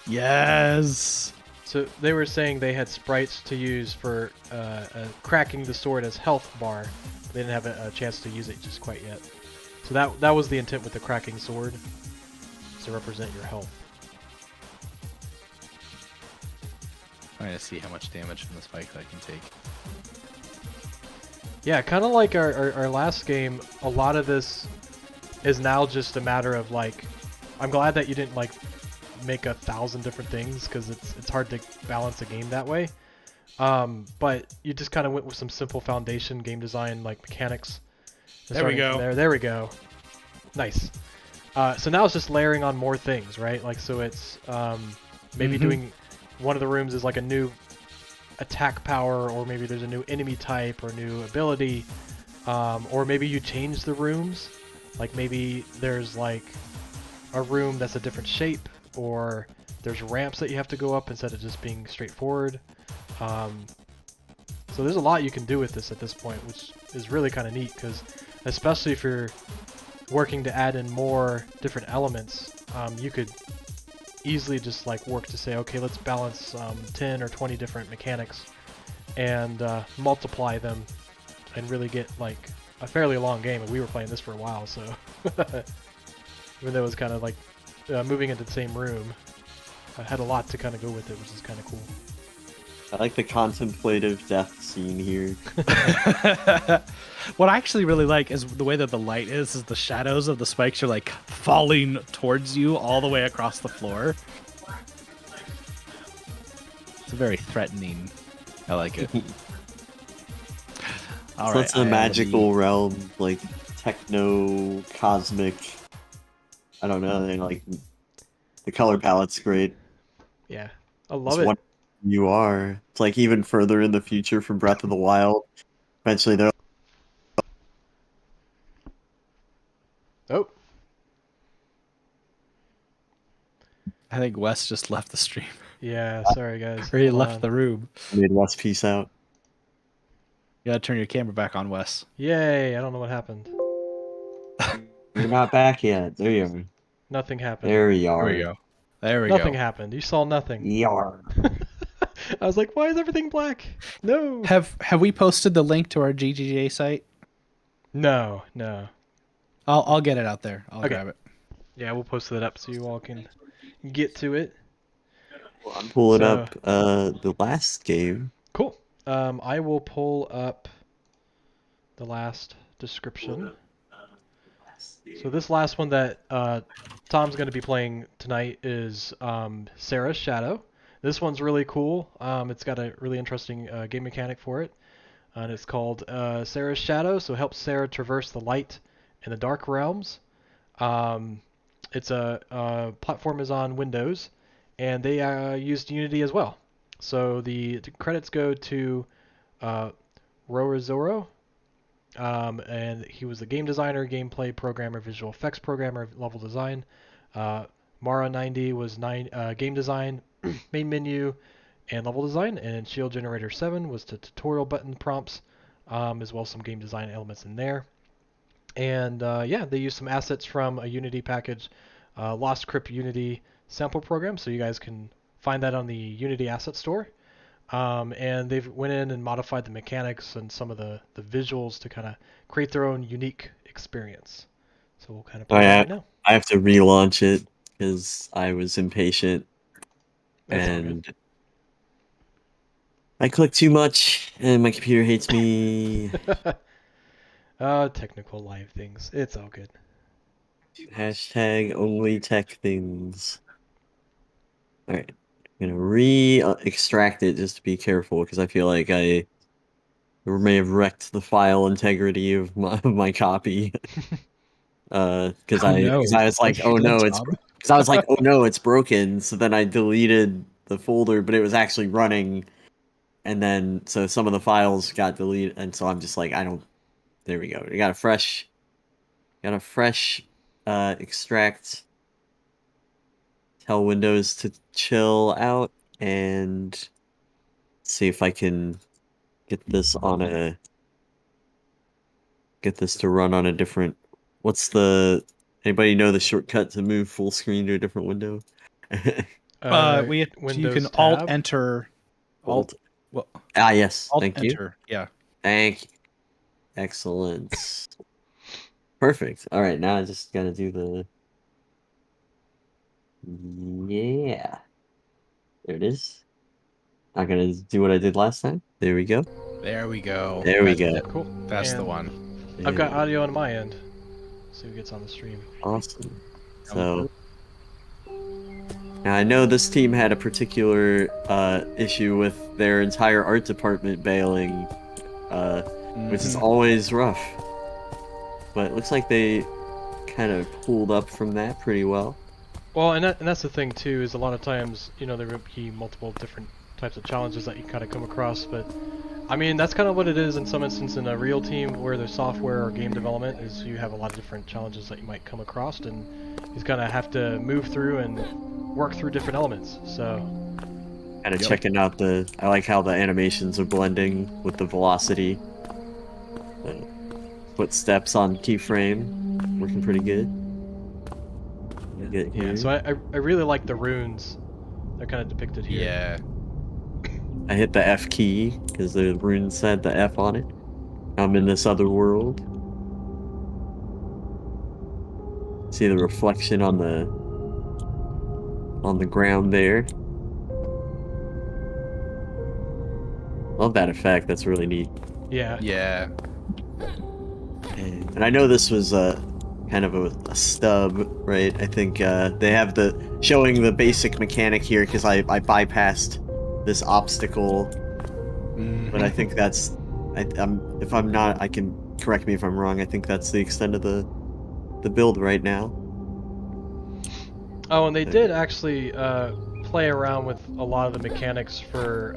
yes. So they were saying they had sprites to use for cracking the sword as health bar. They didn't have a chance to use it just quite yet. So that was the intent with the cracking sword, to represent your health. Trying to see how much damage from the spikes I can take. Yeah, kind of like our last game, a lot of this is now just a matter of like, I'm glad that you didn't like make 1,000 different things because it's hard to balance a game that way. But you just kind of went with some simple foundation game design like mechanics. There we go. There we go. Nice. So now it's just layering on more things, right? Like so it's maybe doing one of the rooms is like a new attack power, or maybe there's a new enemy type or new ability, or maybe you change the rooms. Like maybe there's like a room that's a different shape, or there's ramps that you have to go up instead of just being straightforward. So there's a lot you can do with this at this point, which is really kind of neat, because especially if you're working to add in more different elements, you could easily just like work to say, okay, let's balance 10 or 20 different mechanics and multiply them and really get like a fairly long game. And we were playing this for a while, so even though it was kind of like moving into the same room, I had a lot to kind of go with it, which is kind of cool. I like the contemplative death scene here. What I actually really like is the way that the light is the shadows of the spikes are like falling towards you all the way across the floor. It's very threatening. I like it. All So right, it's a magical realm, like techno, cosmic. I don't know. Like the color palette's great. Yeah, I love It's it. what you are. It's like even further in the future from Breath of the Wild. Eventually, they're Oh, I think Wes just left the stream. yeah, sorry guys. Or he Hold left on. the room. made Wes peace out. You gotta turn your camera back on, Wes. Yay, I don't know what happened. You're not back yet. There you are. Nothing happened. There you There are. we go. There we Nothing go. happened. You saw nothing. Yar. I was like, why is everything black? No. Have we posted the link to our GGJ site? No. I'll get it out there. I'll Okay. grab it. Yeah, we'll post that up so you all can get to it. Well, I'm pulling So- up the last game. Cool. I will pull up the last description. So this last one that Tom's going to be playing tonight is Sarah's Shadow. This one's really cool. It's got a really interesting game mechanic for it. And it's called Sarah's Shadow, so it helps Sarah traverse the light and the dark realms. It's a platform is on Windows, and they used Unity as well. So the credits go to Rorizoro, and he was the game designer, gameplay programmer, visual effects programmer, level design. Mara90 was game design, main menu, and level design, and Shield Generator 7 was the tutorial button prompts, as well as some game design elements in there. And yeah, they used some assets from a Unity package, Lost Crypt Unity sample program, so you guys can find that on the Unity Asset Store. And they've went in and modified the mechanics and some of the visuals to kind of create their own unique experience. So we'll kind of play that right now. I have to relaunch it because I was impatient That's all good. and I clicked too much and my computer hates me. Technical live things. It's all good. Hashtag only tech things. Alright. I'm gonna re-extract it just to be careful because I feel like I may have wrecked the file integrity of my copy. Because I was like, oh no, it's broken. So then I deleted the folder, but it was actually running, and then so some of the files got deleted, and so I'm just like, there we go. We got a fresh extract. Tell Windows to chill out and see if I can get this to run on a different. Anybody know the shortcut to move full screen to a different window? You Windows can tab. Alt Enter. Alt. Well, Yes. Alt Thank you. Enter. Yeah. Thank you. Excellent. Perfect. All right, now I just gotta do the. Yeah. There it is. Not gonna do what I did last time. There we go. There we go. There we go. Cool. That's the And one. I've got audio on my end. See who gets on the stream. Awesome. So now I know this team had a particular issue with their entire art department bailing, which is always rough. But it looks like they kind of pulled up from that pretty well. Well, and that's the thing too, is a lot of times, there will be multiple different types of challenges that you kind of come across, but I mean, that's kind of what it is in some instance in a real team where there's software or game development, is you have a lot of different challenges that you might come across, and you kind of have to move through and work through different elements, so. Kind of checking out I like how the animations are blending with the velocity. The footsteps on keyframe, working pretty good. Let me get Yeah, here. so I really like the runes. They're kind of depicted here. Yeah. I hit the F key because the rune said the F on it. I'm in this other world. See the reflection on the ground there. Love that effect. That's really neat. Yeah. Yeah. And I know this was kind of a stub, right? I think they have the showing the basic mechanic here because I bypassed this obstacle, but I think that's if I'm not, I can correct me if I'm wrong. I think that's the extent of the build right now. Oh, and they did actually play around with a lot of the mechanics for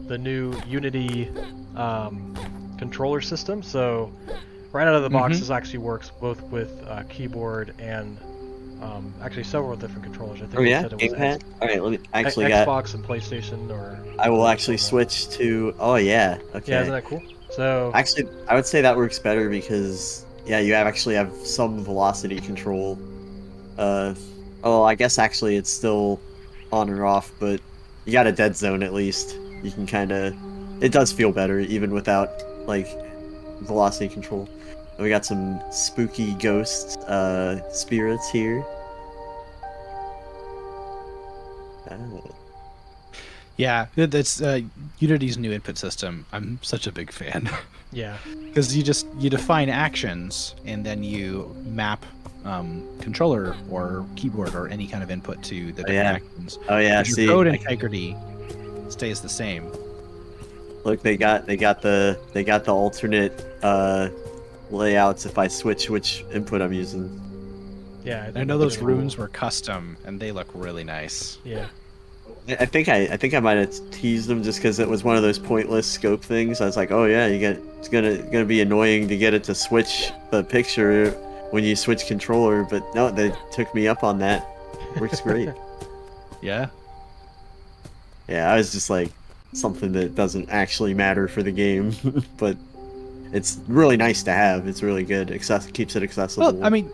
the new Unity controller system. So right out of the box, this actually works both with keyboard and actually several different controllers. I think Oh they yeah, said it was gamepad. All right, let me actually Xbox and PlayStation, or I will actually switch to. Oh yeah, okay. Yeah, isn't that cool? So Actually, I would say that works better because yeah, you actually have some velocity control. Oh, I guess actually it's still on or off, but you got a dead zone at least. You can kind of. It does feel better even without like velocity control. And we got some spooky ghost spirits here. Yeah, that's Unity's new input system. I'm such a big fan. yeah, Because you define actions and then you map controller or keyboard or any kind of input to the different actions. Oh yeah, But your see, code integrity stays the same. look, they got the alternate layouts if I switch which input I'm using. yeah. I know those runes were custom and they look really nice. Yeah. I think I might have teased them just because it was one of those pointless scope things. I was like, oh yeah, it's gonna be annoying to get it to switch the picture when you switch controller, but no, they took me up on that. Works great. Yeah. Yeah, I was just like something that doesn't actually matter for the game, but it's really nice to have. It's really good. Keeps it accessible. Well, I mean,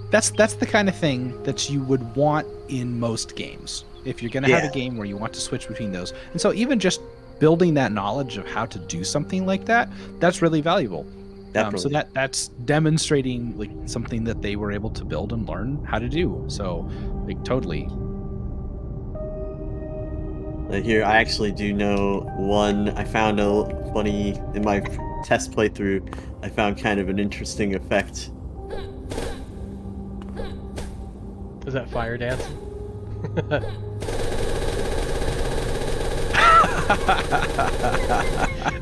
that's the kind of thing that you would want in most games. If you're going to have a game where you want to switch between those. And so even just building that knowledge of how to do something like that, that's really valuable. So that's demonstrating like something that they were able to build and learn how to do. So like totally. Here, I actually do know one. I found a funny in my test playthrough. I found kind of an interesting effect. Is that fire dancing?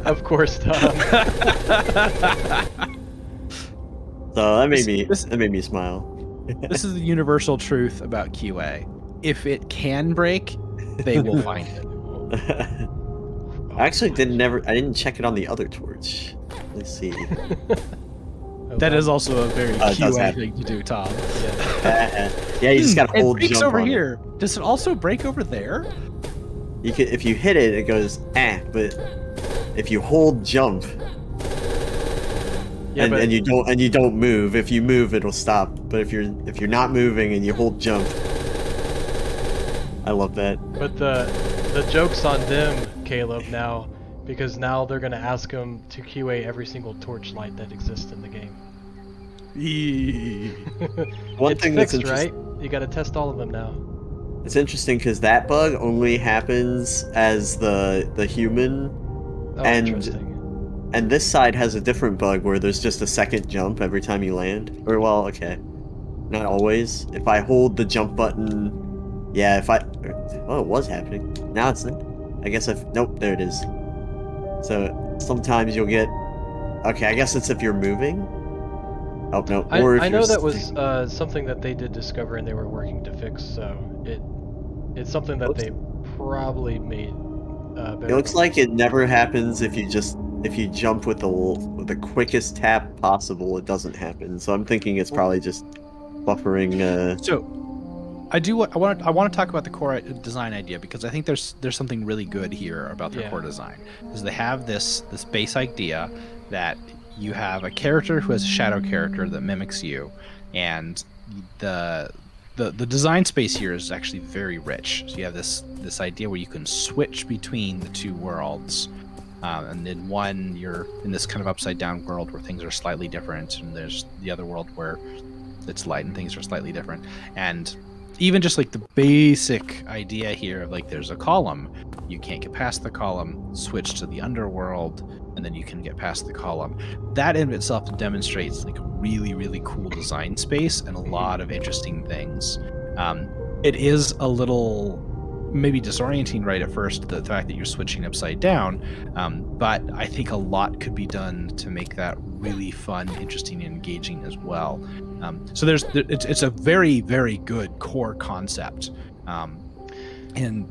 Of course, Tom. So that made me smile. This is the universal truth about QA. If it can break, they will find it. I actually I didn't check it on the other torch. Let's see. That is also a very QA happen. thing to do, Tom. Yeah, you just gotta hold it breaks jump over on here. Does it also break over there? You can, if you hit it, it goes but if you hold jump and you don't move, if you move it'll stop. But if you're not moving and you hold jump, I love that. But the joke's on them, Caleb, now, because now they're gonna ask them to QA every single torchlight that exists in the game. One it's thing fixed, that's right? You gotta test all of them now. It's interesting because that bug only happens as the human, Oh, interesting. and this side has a different bug where there's just a second jump every time you land. Or well, okay, not always. If I hold the jump button, yeah. Oh, it was happening. Now it's not. I guess nope. There it is. So sometimes you'll get. Okay, I guess it's if you're moving. Oh no. Or if I know you're that was something that they did discover and they were working to fix. So it's something that they probably made better. It looks like it never happens if you jump with the quickest tap possible. It doesn't happen. So I'm thinking it's probably just buffering. So I want to talk about the core design idea because I think there's something really good here about their core design. Is they have this base idea that you have a character who has a shadow character that mimics you, and the design space here is actually very rich. So you have this idea where you can switch between the two worlds. And in one, you're in this kind of upside down world where things are slightly different, and there's the other world where it's light and things are slightly different. And even just like the basic idea here of like there's a column, you can't get past the column, switch to the underworld, and then you can get past the column. That in itself demonstrates like a really, really cool design space and a lot of interesting things. It is a little maybe disorienting right at first, the fact that you're switching upside down, but I think a lot could be done to make that really fun, interesting, and engaging as well. So it's a very, very good core concept, and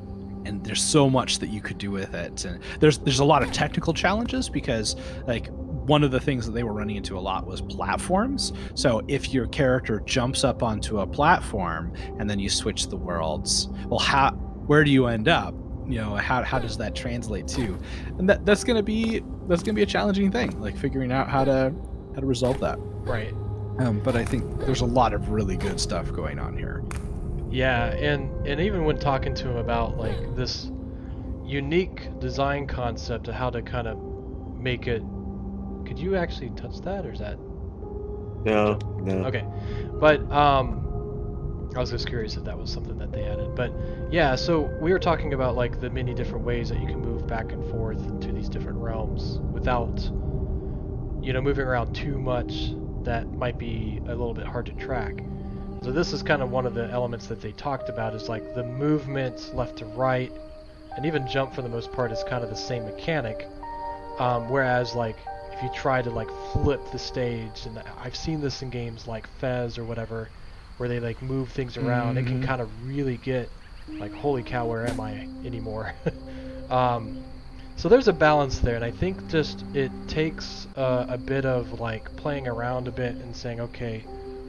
there's so much that you could do with it. And there's a lot of technical challenges because like one of the things that they were running into a lot was platforms. So if your character jumps up onto a platform and then you switch the worlds, well, where do you end up? You know, how does that translate to? And that's gonna be a challenging thing, like figuring out how to resolve that. Right. But I think there's a lot of really good stuff going on here. Yeah, and even when talking to him about like this unique design concept of how to kind of make it, could you actually touch that, or is that? No. Okay, but I was just curious if that was something that they added. But yeah, so we were talking about like the many different ways that you can move back and forth to these different realms without, you know, moving around too much. That might be a little bit hard to track. So this is kind of one of the elements that they talked about, is like the movement left to right, and even jump for the most part is kind of the same mechanic. Whereas like if you try to like flip the stage, and I've seen this in games like Fez or whatever, where they like move things around, it can kind of really get like, holy cow, where am I anymore? So there's a balance there, and I think just it takes a bit of like playing around a bit and saying, okay,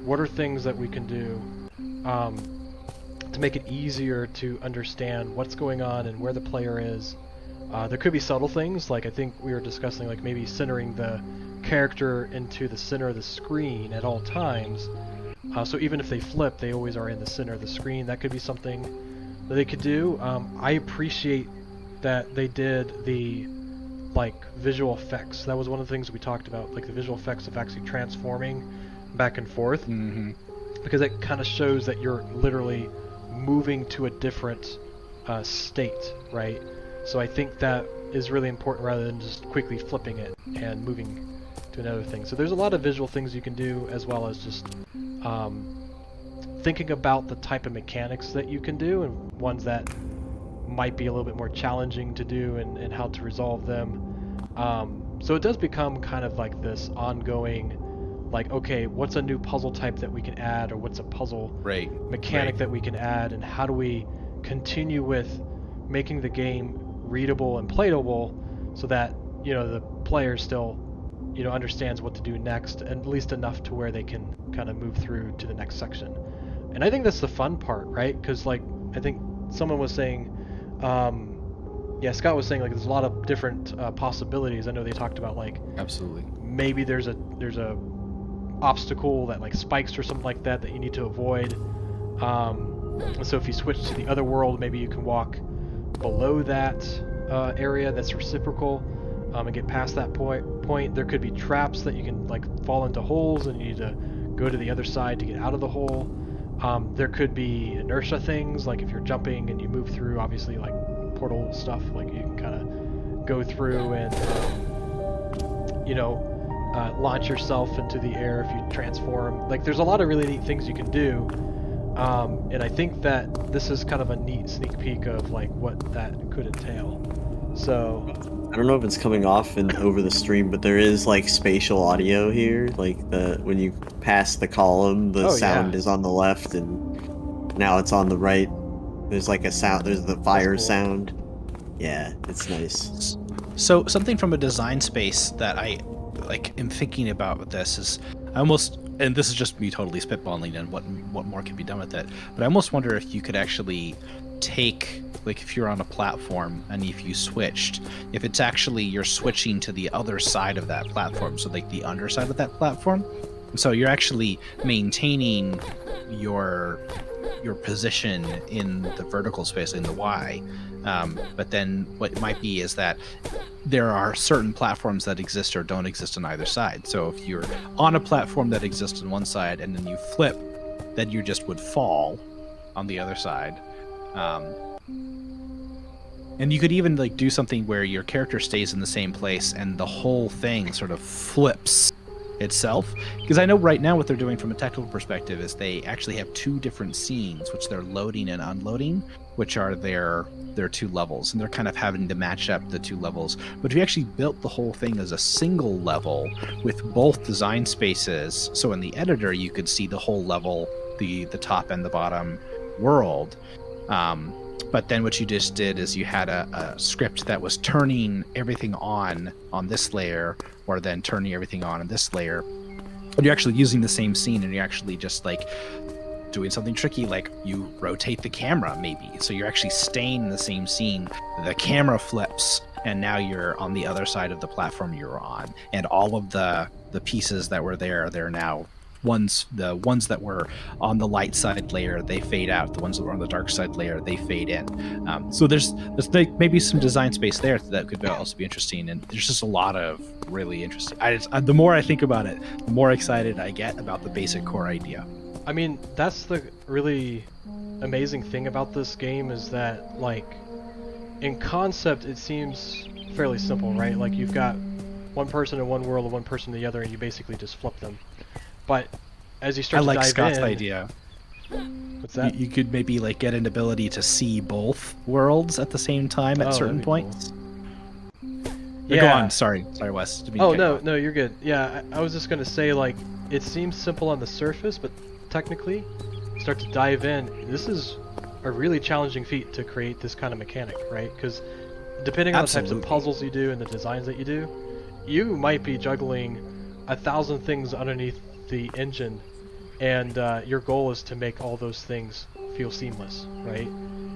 what are things that we can do to make it easier to understand what's going on and where the player is. There could be subtle things, like I think we were discussing, like maybe centering the character into the center of the screen at all times. So even if they flip, they always are in the center of the screen. That could be something that they could do. I appreciate that they did the like visual effects. That was one of the things we talked about, like the visual effects of actually transforming back and forth, because it kind of shows that you're literally moving to a different state, right? So I think that is really important, rather than just quickly flipping it and moving to another thing. So there's a lot of visual things you can do, as well as just thinking about the type of mechanics that you can do, and ones that might be a little bit more challenging to do, and how to resolve them. So it does become kind of like this ongoing, like, okay, what's a new puzzle type that we can add, or what's a puzzle mechanic that we can add, and how do we continue with making the game readable and playable, so that, you know, the player still, you know, understands what to do next, and at least enough to where they can kind of move through to the next section. And I think that's the fun part, right? Because like I think someone was saying, Scott was saying, like, there's a lot of different possibilities. I know they talked about, like, absolutely, maybe there's a obstacle that like spikes or something like that you need to avoid. So if you switch to the other world, maybe you can walk below that area that's reciprocal, and get past that point. There could be traps that you can like fall into holes, and you need to go to the other side to get out of the hole. There could be inertia things, like if you're jumping and you move through, obviously, like portal stuff, like you can kind of go through and launch yourself into the air if you transform. Like, there's a lot of really neat things you can do, and I think that this is kind of a neat sneak peek of like what that could entail. So I don't know if it's coming off over the stream, but there is like spatial audio here. Like when you pass the column, the sound is on the left, and now it's on the right. There's like a sound. There's the fire sound. Yeah, it's nice. So something from a design space that I like am thinking about with this is and this is just me totally spitballing and what more can be done with it. But I almost wonder if you could actually take, like, if you're on a platform and if you switched, if it's actually you're switching to the other side of that platform, so like the underside of that platform, So you're actually maintaining your position in the vertical space, in the Y. But then what it might be is that there are certain platforms that exist or don't exist on either side. So if you're on a platform that exists on one side and then you flip, then you just would fall on the other side. And you could even like do something where your character stays in the same place and the whole thing sort of flips itself. Because I know right now what they're doing from a technical perspective is they actually have two different scenes, which they're loading and unloading, which are their two levels, and they're kind of having to match up the two levels. But if you actually built the whole thing as a single level with both design spaces, so in the editor you could see the whole level, the top and the bottom world. But then what you just did is you had a script that was turning everything on this layer, or then turning everything on this layer. But you're actually using the same scene, and you're actually just like doing something tricky, like you rotate the camera maybe. So you're actually staying in the same scene. The camera flips, and now you're on the other side of the platform you're on. And all of the pieces that were there, they're now the ones that were on the light side layer, they fade out. The ones that were on the dark side layer, they fade in. So there's maybe some design space there that could also be interesting. And there's just a lot of really interesting. The more I think about it, the more excited I get about the basic core idea. I mean, that's the really amazing thing about this game, is that, like, in concept, it seems fairly simple, right? Like, you've got one person in one world and one person in the other, and you basically just flip them. But as you start to dive in... I like Scott's idea. What's that? You could maybe, like, get an ability to see both worlds at the same time at certain points. Cool. Yeah. Go on. Sorry, Wes. No, you're good. Yeah, I was just going to say, like, it seems simple on the surface, but technically, start to dive in, this is a really challenging feat to create this kind of mechanic, right? Because depending on the types of puzzles you do and the designs that you do, you might be juggling 1,000 things underneath the engine, and your goal is to make all those things feel seamless, right?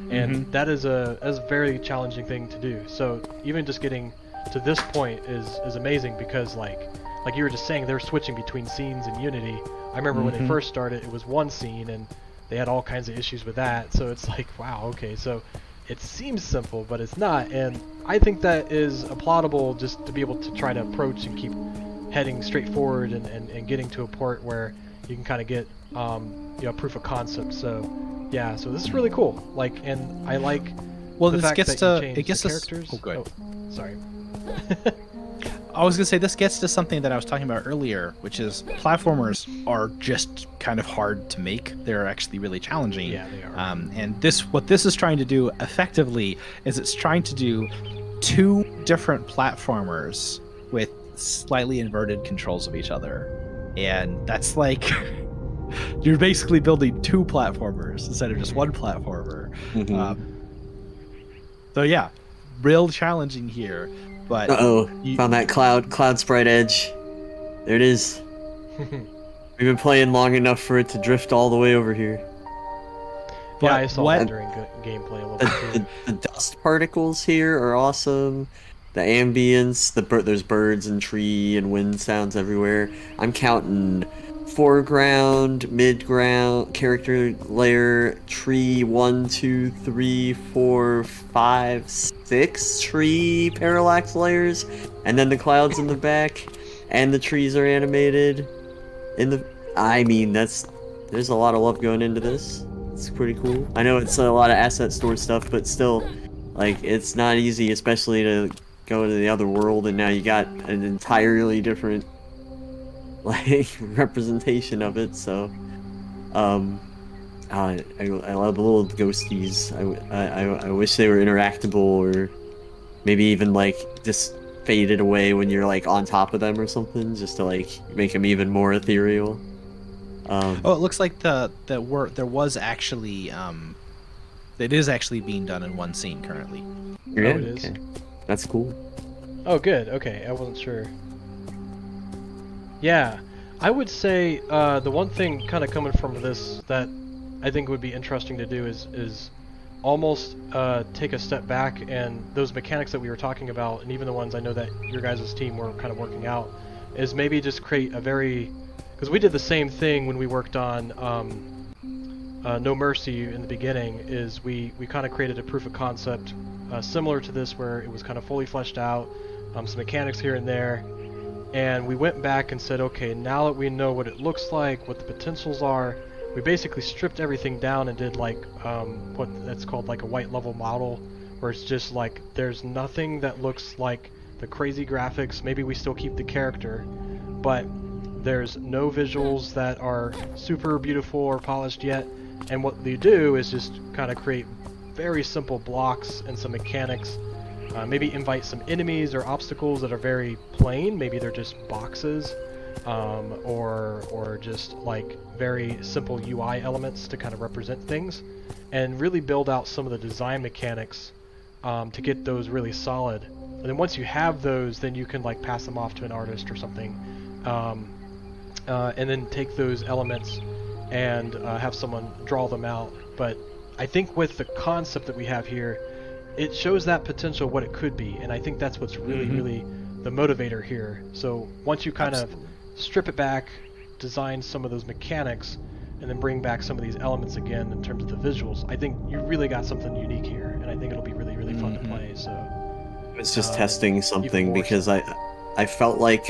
And that is a very challenging thing to do. So even just getting to this point is amazing, because like you were just saying, they're switching between scenes in Unity. I remember when they first started, it was one scene, and they had all kinds of issues with that. So it's like, wow, okay, so it seems simple, but it's not. And I think that is applaudable, just to be able to try to approach and keep heading straight forward and getting to a port where you can kind of get proof of concept. So yeah, so this is really cool. Like, and I like the fact that you changed the characters. Oh, good. Oh, sorry. I was going to say, this gets to something that I was talking about earlier, which is platformers are just kind of hard to make. They're actually really challenging. Yeah, they are. And what this is trying to do effectively is it's trying to do two different platformers with slightly inverted controls of each other. And that's like, you're basically building two platformers instead of just one platformer. So yeah, real challenging here. But found that cloud sprite edge. There it is. We've been playing long enough for it to drift all the way over here. Yeah, I saw that during gameplay a little bit. The dust particles here are awesome. The ambience, there's birds and tree and wind sounds everywhere. I'm counting foreground, midground, character layer, tree, 1, 2, 3, 4, 5, 6 tree parallax layers, and then the clouds in the back, and the trees are animated. There's a lot of love going into this. It's pretty cool. I know it's a lot of asset store stuff, but still, like, it's not easy, especially to go to the other world, and now you got an entirely different representation of it. So I love the little ghosties. I wish they were interactable, or maybe even like just faded away when you're like on top of them or something, just to like make them even more ethereal. It looks like there was actually it is actually being done in one scene currently. Yeah, it is. Okay. That's cool. Oh, good. Okay, I wasn't sure. Yeah, I would say the one thing kind of coming from this that I think would be interesting to do is almost take a step back, and those mechanics that we were talking about, and even the ones I know that your guys' team were kind of working out, is maybe just create a very because we did the same thing when we worked on No Mercy in the beginning. Is we kind of created a proof of concept similar to this, where it was kind of fully fleshed out, some mechanics here and there, and we went back and said, okay, now that we know what it looks like, what the potentials are, we basically stripped everything down and did like what that's called like a white level model, where it's just like there's nothing that looks like the crazy graphics. Maybe we still keep the character, but there's no visuals that are super beautiful or polished yet. And what you do is just kind of create very simple blocks and some mechanics. Maybe invite some enemies or obstacles that are very plain. Maybe they're just boxes, or just like very simple UI elements to kind of represent things, and really build out some of the design mechanics to get those really solid. And then once you have those, then you can like pass them off to an artist or something, and then take those elements and have someone draw them out. But I think with the concept that we have here, it shows that potential, what it could be, and I think that's what's really, really the motivator here. So once you kind of strip it back, design some of those mechanics, and then bring back some of these elements again in terms of the visuals, I think you really got something unique here, and I think it'll be really, really fun to play. So I was just testing something because I felt like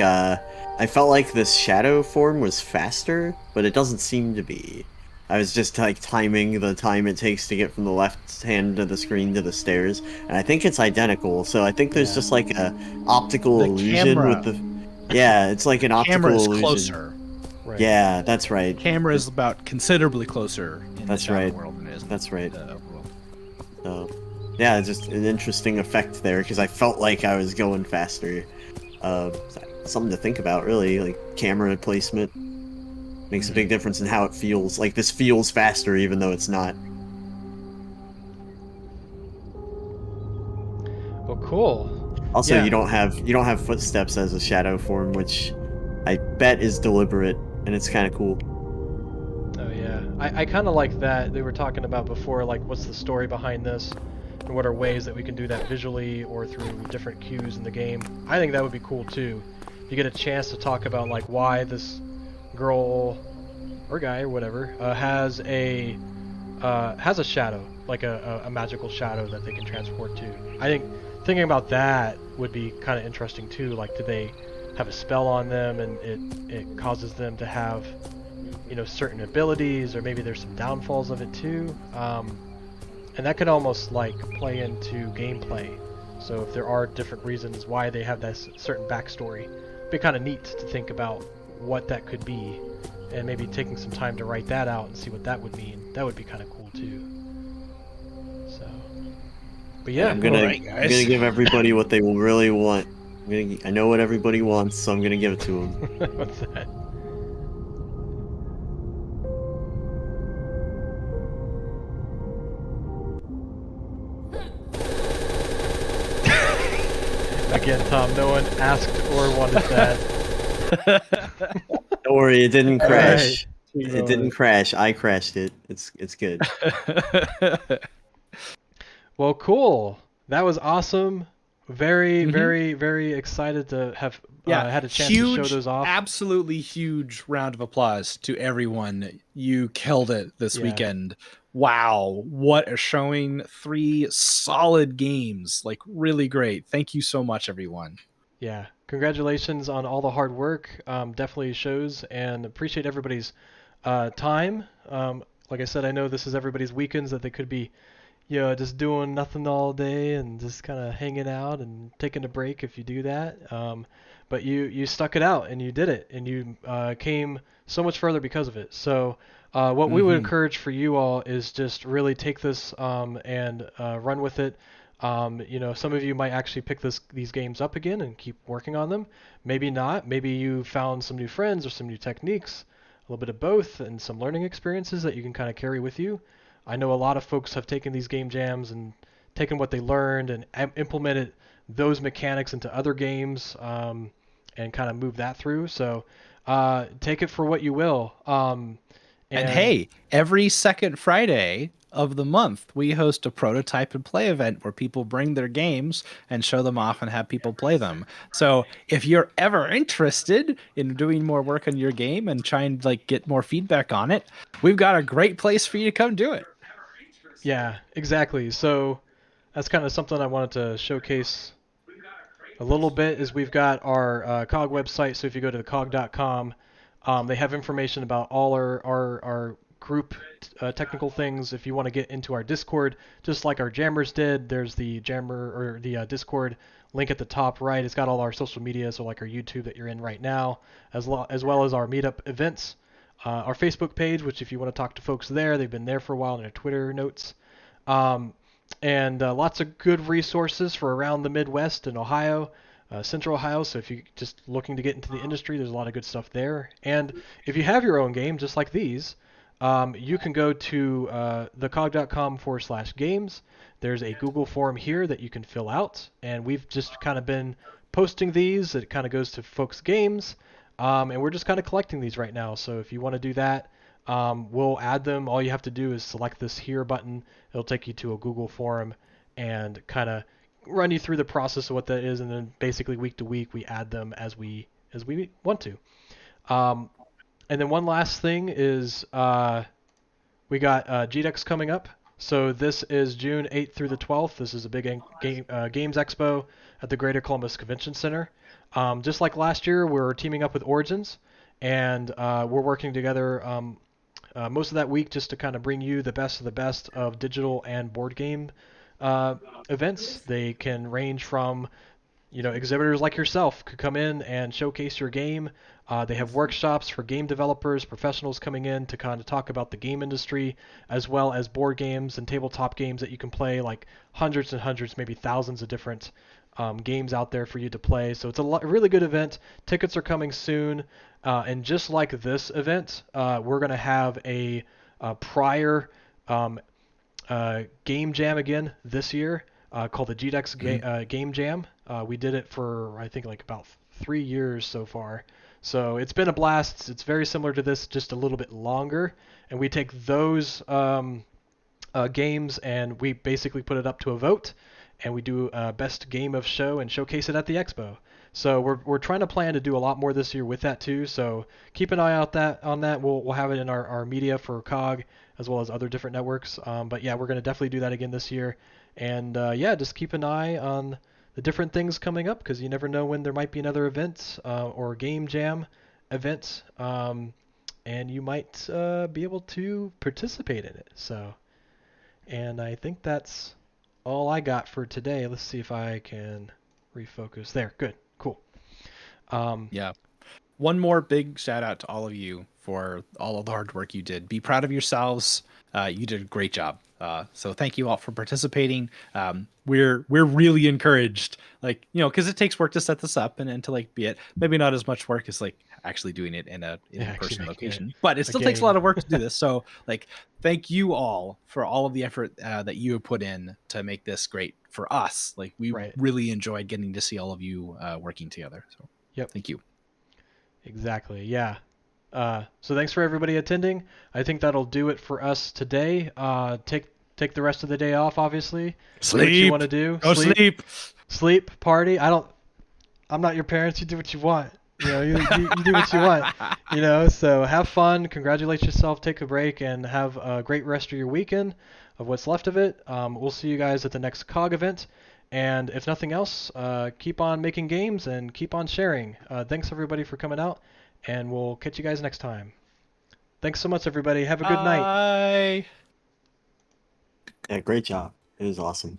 this shadow form was faster, but it doesn't seem to be. I was just like timing the time it takes to get from the left hand of the screen to the stairs, and I think it's identical. So I think there's just like a optical illusion with the. Yeah, it's like an optical camera is illusion. Closer. Right. Yeah, that's right. Camera is about considerably closer in That's the shadow right. world than it is in That's right. the world. So, yeah, just an interesting effect there because I felt like I was going faster. Something to think about, really. Like camera placement makes a big difference in how it feels. Like this feels faster, even though it's not. Well, cool. Also, Yeah. you don't have footsteps as a shadow form, which I bet is deliberate, and it's kind of cool. Oh yeah, I kind of like that. They were talking about before, like what's the story behind this, and what are ways that we can do that visually or through different cues in the game. I think that would be cool too. You get a chance to talk about like why this girl or guy or whatever has a shadow, like a magical shadow that they can transport to. I think thinking about that would be kind of interesting too. Like, do they have a spell on them and it causes them to have, you know, certain abilities, or maybe there's some downfalls of it too, and that could almost like play into gameplay. So if there are different reasons why they have that certain backstory, it'd be kind of neat to think about what that could be, and maybe taking some time to write that out and see what that would mean. That would be kind of cool too. So, but yeah, I'm gonna Alright, guys. I'm gonna give everybody what they will really want. I know what everybody wants, so I'm gonna give it to them. What's that? Again, Tom, no one asked or wanted that. Don't worry, it didn't crash. Alright. It didn't crash. I crashed it. It's good. Well, cool. That was awesome. Very, very, very excited to have had a chance to show those off. Absolutely huge round of applause to everyone. You killed it this weekend. Wow, what a showing. 3 solid games. Like, really great. Thank you so much, everyone. Yeah, congratulations on all the hard work. Definitely shows, and appreciate everybody's time. Like I said, I know this is everybody's weekends that they could be, you know, just doing nothing all day and just kind of hanging out and taking a break if you do that. But you stuck it out and you did it, and you came so much further because of it. So what we would encourage for you all is just really take this and run with it. You know, some of you might actually pick these games up again and keep working on them. Maybe not. Maybe you found some new friends or some new techniques, a little bit of both, and some learning experiences that you can kind of carry with you. I know a lot of folks have taken these game jams and taken what they learned and implemented those mechanics into other games, and kind of move that through. So take it for what you will. And hey, every second Friday, of the month, we host a prototype and play event where people bring their games and show them off and have people play them. So if you're ever interested in doing more work on your game and trying to like get more feedback on it, we've got a great place for you to come do it. Yeah, exactly. So that's kind of something I wanted to showcase a little bit. Is we've got our COGG website. So if you go to the COGG.com, they have information about all our group technical things. If you want to get into our Discord, just like our jammers did, there's the jammer or the Discord link at the top right. It's got all our social media, so like our YouTube that you're in right now, as well as our meetup events. Our Facebook page, which if you want to talk to folks there, they've been there for a while, and their Twitter notes. Um, and lots of good resources for around the Midwest and Ohio, Central Ohio. So if you're just looking to get into the industry, there's a lot of good stuff there. And if you have your own game, just like these, you can go to thecog.com/games. There's a Google form here that you can fill out, and we've just kind of been posting these. It kind of goes to folks' games, and we're just kind of collecting these right now. So if you want to do that, we'll add them. All you have to do is select this here button. It'll take you to a Google form and kind of run you through the process of what that is, and then basically week to week we add them as we want to. And then one last thing is we got Gdex coming up. So this is June 8th through the 12th. This is a big games expo at the Greater Columbus Convention Center. Just like last year, we're teaming up with Origins, and we're working together most of that week just to kind of bring you the best of digital and board game events. They can range from, exhibitors like yourself could come in and showcase your game. They have workshops for game developers, professionals coming in to kind of talk about the game industry, as well as board games and tabletop games that you can play, like hundreds and hundreds, maybe thousands of different games out there for you to play. So it's a really good event. Tickets are coming soon. And just like this event, we're going to have a prior game jam again this year called the Gdex Game Jam. We did it for, I think, like about 3 years so far. So it's been a blast. It's very similar to this, just a little bit longer. And we take those games and we basically put it up to a vote. And we do best game of show and showcase it at the expo. So we're trying to plan to do a lot more this year with that too. So keep an eye out on that. We'll have it in our media for COGG as well as other different networks. But yeah, we're going to definitely do that again this year. And yeah, just keep an eye on the different things coming up, because you never know when there might be another event or game jam event, and you might be able to participate in it. So, and I think that's all I got for today. Let's see if I can refocus. There, good, cool. Yeah. One more big shout out to all of you for all of the hard work you did. Be proud of yourselves. You did a great job. So thank you all for participating. We're really encouraged, like, because it takes work to set this up and to like be it. Maybe not as much work as like actually doing it in a in-person location, but it still takes a lot of work to do this. So like, thank you all for all of the effort that you have put in to make this great for us. Like, we really enjoyed getting to see all of you working together. So thank you. Exactly. Yeah. So thanks for everybody attending. I think that'll do it for us today. Take the rest of the day off, obviously. Sleep. Do what you want to do. Go sleep. Sleep. Party. I'm not your parents. You do what you want. You do what you want. So have fun. Congratulate yourself. Take a break and have a great rest of your weekend, of what's left of it. We'll see you guys at the next COGG event. And if nothing else, keep on making games and keep on sharing. Thanks everybody for coming out, and we'll catch you guys next time. Thanks so much, everybody. Have a good night. Bye. Yeah, great job. It was awesome.